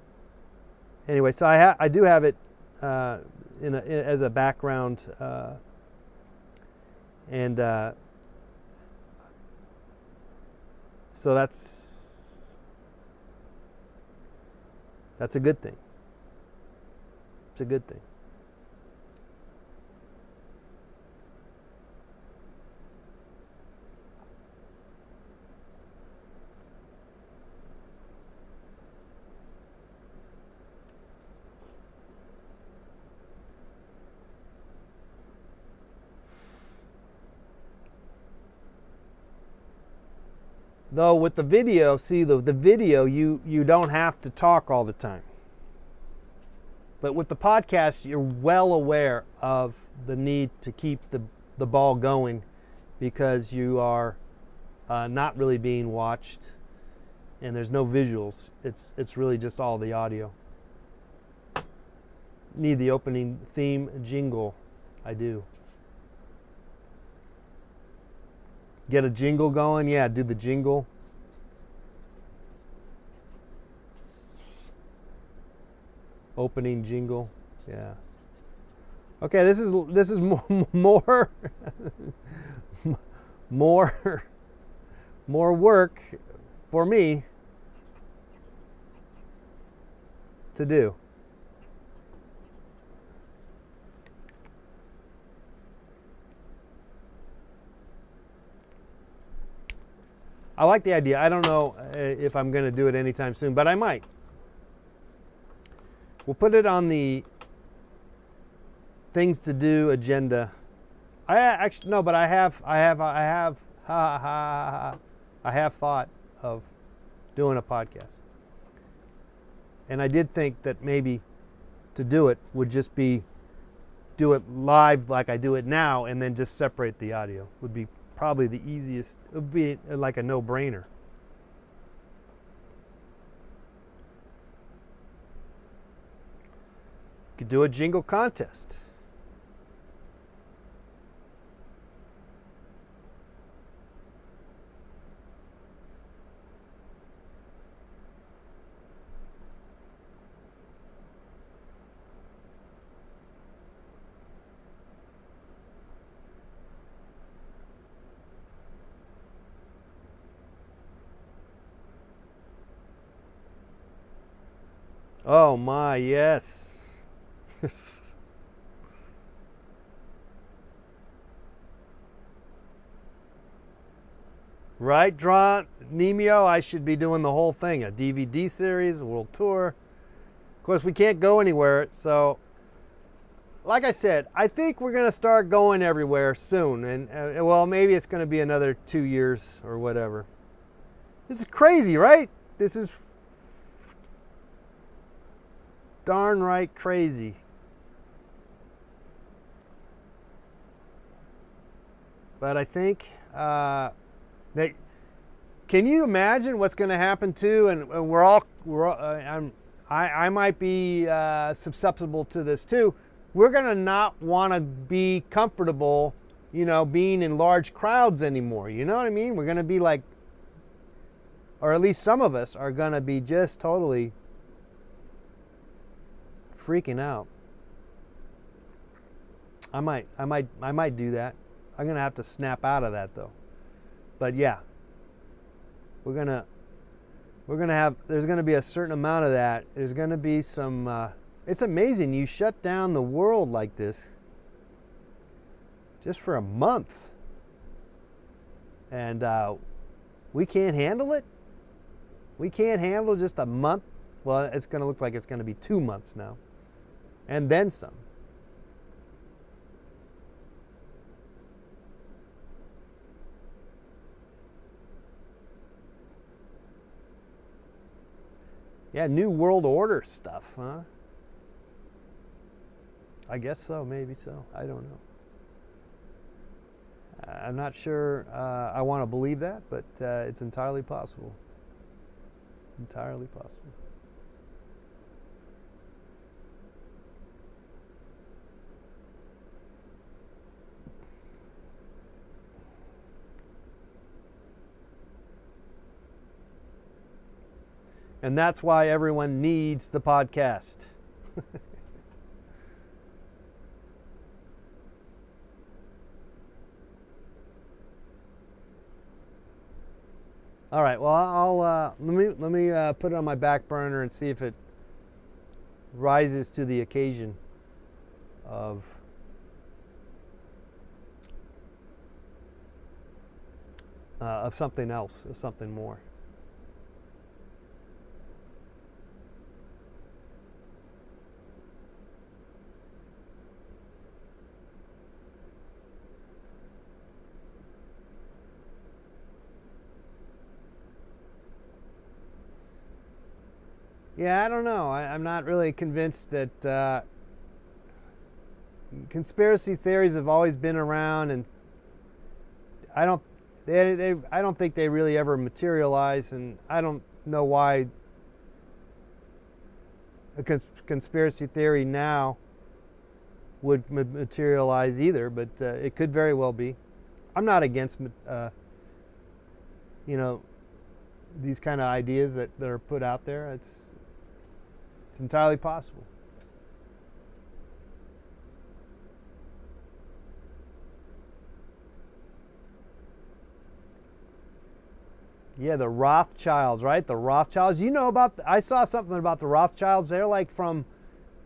anyway, so I do have it as a background, and so that's a good thing. It's a good thing. Though with the video, see the video, you don't have to talk all the time. But with the podcast, you're well aware of the need to keep the ball going, because you are not really being watched, and there's no visuals. It's really just all the audio. Need the opening theme jingle. I do. Get a jingle going? Yeah, do the jingle. Opening jingle. Yeah. Okay, this is more more work for me to do. I like the idea. I don't know if I'm going to do it anytime soon, but I might. We'll put it on the things to do agenda. I actually no, but I have thought of doing a podcast. And I did think that maybe to do it would just be do it live like I do it now, and then just separate the audio. Would be probably the easiest. It would be like a no-brainer. Could do a jingle contest. Oh my, yes. Right, Dron? Nemeo, I should be doing the whole thing, a DVD series, a world tour. Of course, we can't go anywhere, so like I said, I think we're going to start going everywhere soon. And well, maybe it's going to be another 2 years or whatever. This is crazy, right? This is darn right crazy. But I think can you imagine what's going to happen too? And I might be susceptible to this too. We're going to not want to be comfortable, being in large crowds anymore. You know what I mean? We're going to be like, or at least some of us are going to be just totally freaking out. I might do that. I'm going to have to snap out of that though. But yeah, we're going to have, there's going to be a certain amount of that. There's going to be some, it's amazing you shut down the world like this just for a month. And we can't handle it. We can't handle just a month. Well, it's going to look like it's going to be 2 months now. And then some. Yeah, New World Order stuff, huh? I guess so, maybe so. I don't know. I'm not sure I want to believe that, but it's entirely possible. Entirely possible. And that's why everyone needs the podcast. All right. Well, I'll let me put it on my back burner and see if it rises to the occasion of something else, of something more. Yeah, I don't know. I'm not really convinced that conspiracy theories have always been around, and I don't think they really ever materialize, and I don't know why a conspiracy theory now would materialize either, but it could very well be. I'm not against these kind of ideas that are put out there. It's entirely possible. Yeah, the Rothschilds, right? The Rothschilds. I saw something about the Rothschilds. They're like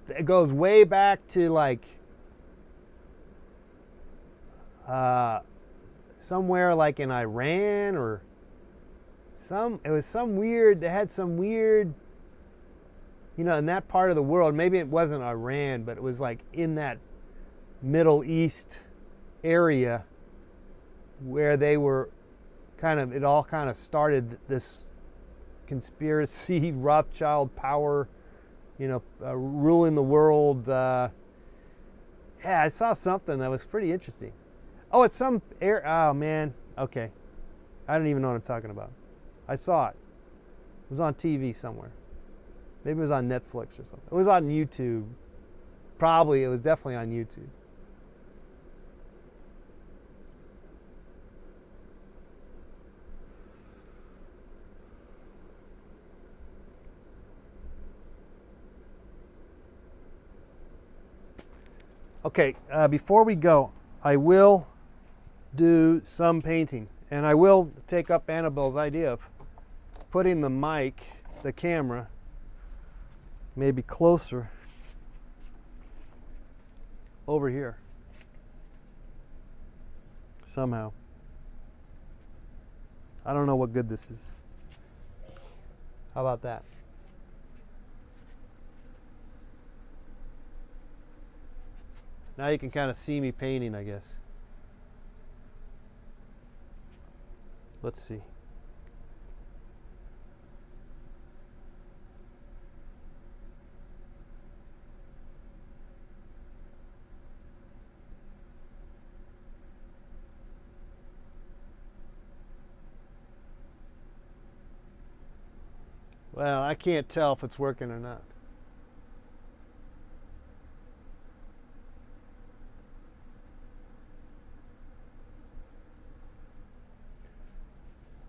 it goes way back to like somewhere like in Iran or it was some weird, they had some weird, in that part of the world. Maybe it wasn't Iran, but it was like in that Middle East area where they were it all kind of started this conspiracy, Rothschild power, ruling the world. Yeah, I saw something that was pretty interesting. Oh, it's some oh man, okay. I don't even know what I'm talking about. I saw it. It was on TV somewhere. Maybe it was on Netflix or something. It was on YouTube. Probably, it was definitely on YouTube. Okay, before we go, I will do some painting. And I will take up Annabelle's idea of putting the camera, maybe closer over here somehow. I don't know what good this is. How about that? Now you can kind of see me painting, I guess. Let's see. Well, I can't tell if it's working or not.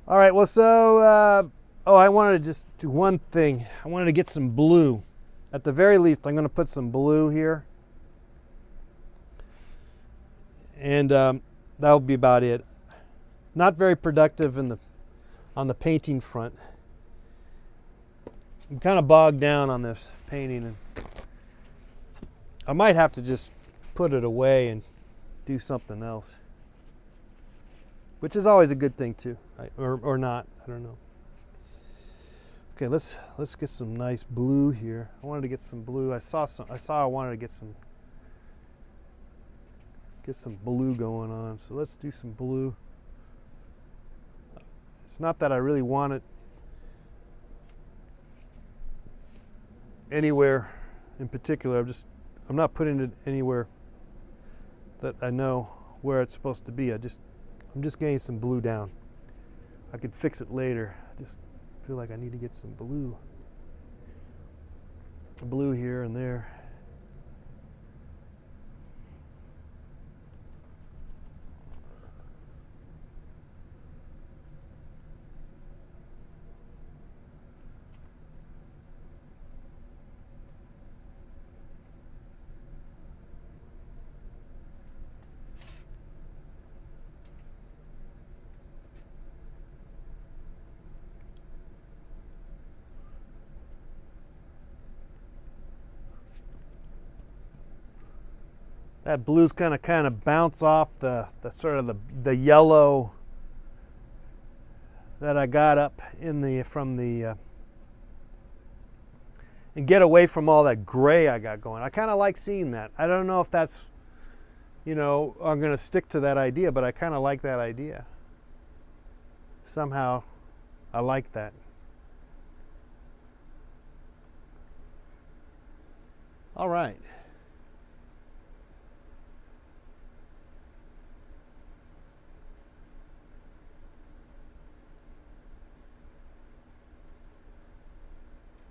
All right, well, so, I wanted to just do one thing. I wanted to get some blue. At the very least, I'm going to put some blue here. And that'll be about it. Not very productive on the painting front. I'm kind of bogged down on this painting, and I might have to just put it away and do something else, which is always a good thing too, or not. I don't know. Okay, let's get some nice blue here. I wanted to get some blue. I wanted to get some blue going on. So let's do some blue. It's not that I really want it anywhere in particular. I'm not putting it anywhere that I know where it's supposed to be. I'm just getting some blue down. I could fix it later. I just feel like I need to get some blue here and there. That blue's kind of bounce off the sort of the yellow that I got up from the and get away from all that gray I got going. I kind of like seeing that. I don't know if that's, I'm going to stick to that idea, but I kind of like that idea. Somehow I like that. All right.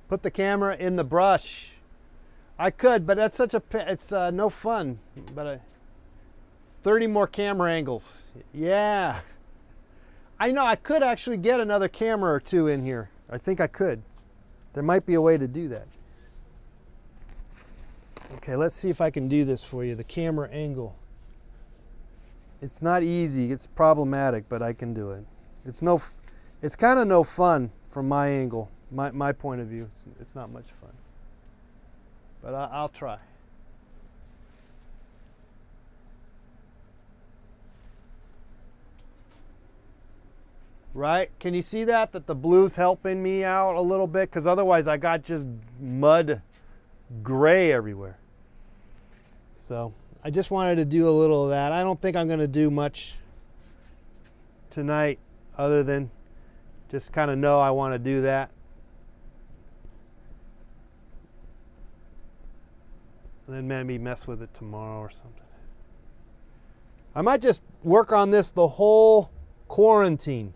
Put the camera in the brush. I could, but that's it's no fun. But 30 more camera angles. Yeah. I know I could actually get another camera or two in here. I think I could. There might be a way to do that. Okay, let's see if I can do this for you. The camera angle. It's not easy. It's problematic, but I can do it. It's kind of no fun from my angle. My point of view, it's not much fun, but I'll try. Right? Can you see that the blue's helping me out a little bit? Because otherwise I got just mud gray everywhere. So I just wanted to do a little of that. I don't think I'm going to do much tonight other than just kind of know I want to do that. And then maybe mess with it tomorrow or something. I might just work on this the whole quarantine.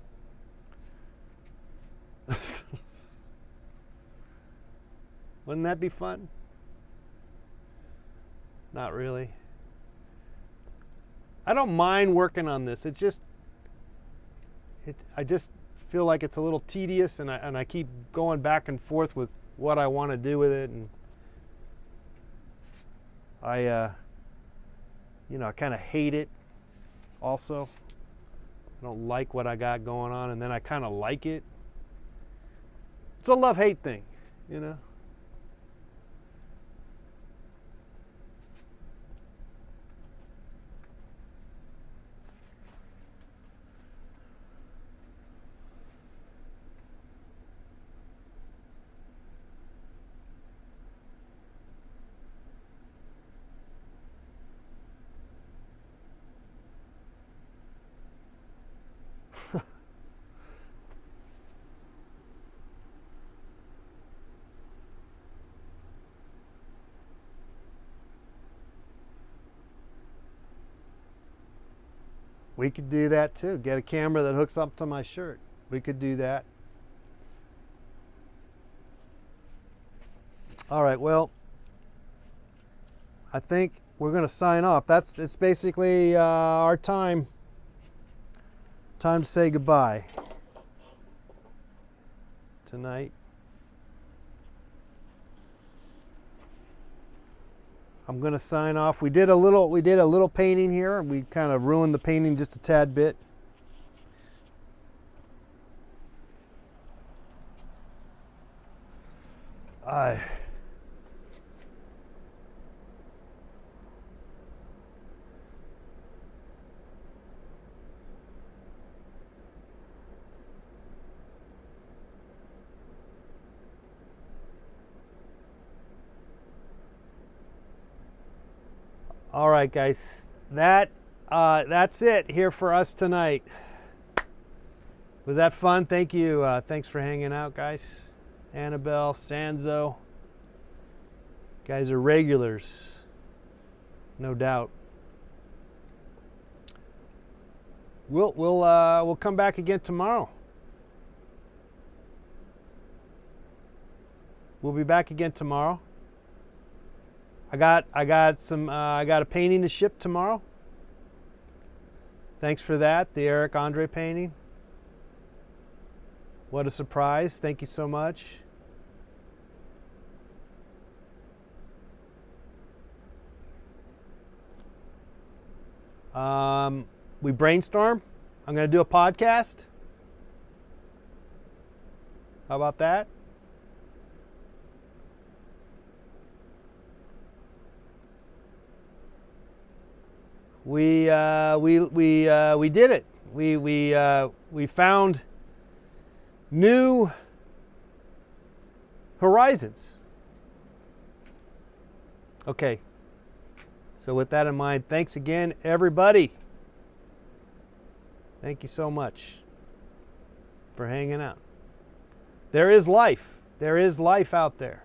Wouldn't that be fun? Not really. I don't mind working on this. It's just, I just feel like it's a little tedious, and I keep going back and forth with what I want to do with it, and I kind of hate it also. I don't like what I got going on, and then I kind of like it. It's a love-hate thing, We could do that too. Get a camera that hooks up to my shirt. We could do that. All right, well, I think we're going to sign off. It's basically our time to say goodbye tonight. I'm going to sign off. We did a little painting here. We kind of ruined the painting just a tad bit. All right, guys, that's it here for us tonight. Was that fun? Thank you. Thanks for hanging out, guys. Annabelle, Sanzo, guys are regulars, no doubt. We'll come back again tomorrow. We'll be back again tomorrow. I got a painting to ship tomorrow. Thanks for that, the Eric Andre painting. What a surprise. Thank you so much. We brainstorm. I'm going to do a podcast. How about that? We did it. We found new horizons. Okay. So with that in mind, thanks again, everybody. Thank you so much for hanging out. There is life. There is life out there.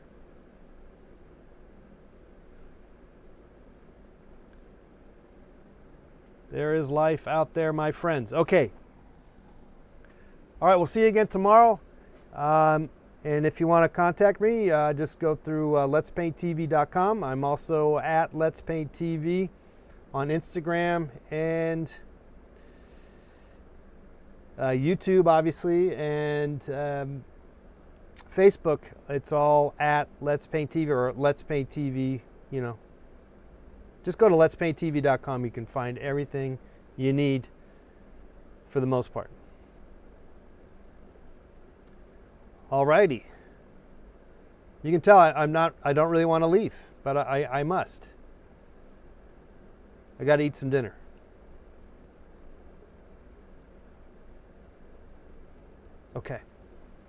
There is life out there, my friends. Okay. All right, we'll see you again tomorrow. And if you want to contact me, just go through letspainttv.com. I'm also at Let's Paint TV on Instagram and YouTube, obviously, and Facebook. It's all at Let's Paint TV or Let's Paint TV, you know. Just go to letspainttv.com. You can find everything you need for the most part. Alrighty. You can tell I don't really want to leave, but I must. I got to eat some dinner. Okay.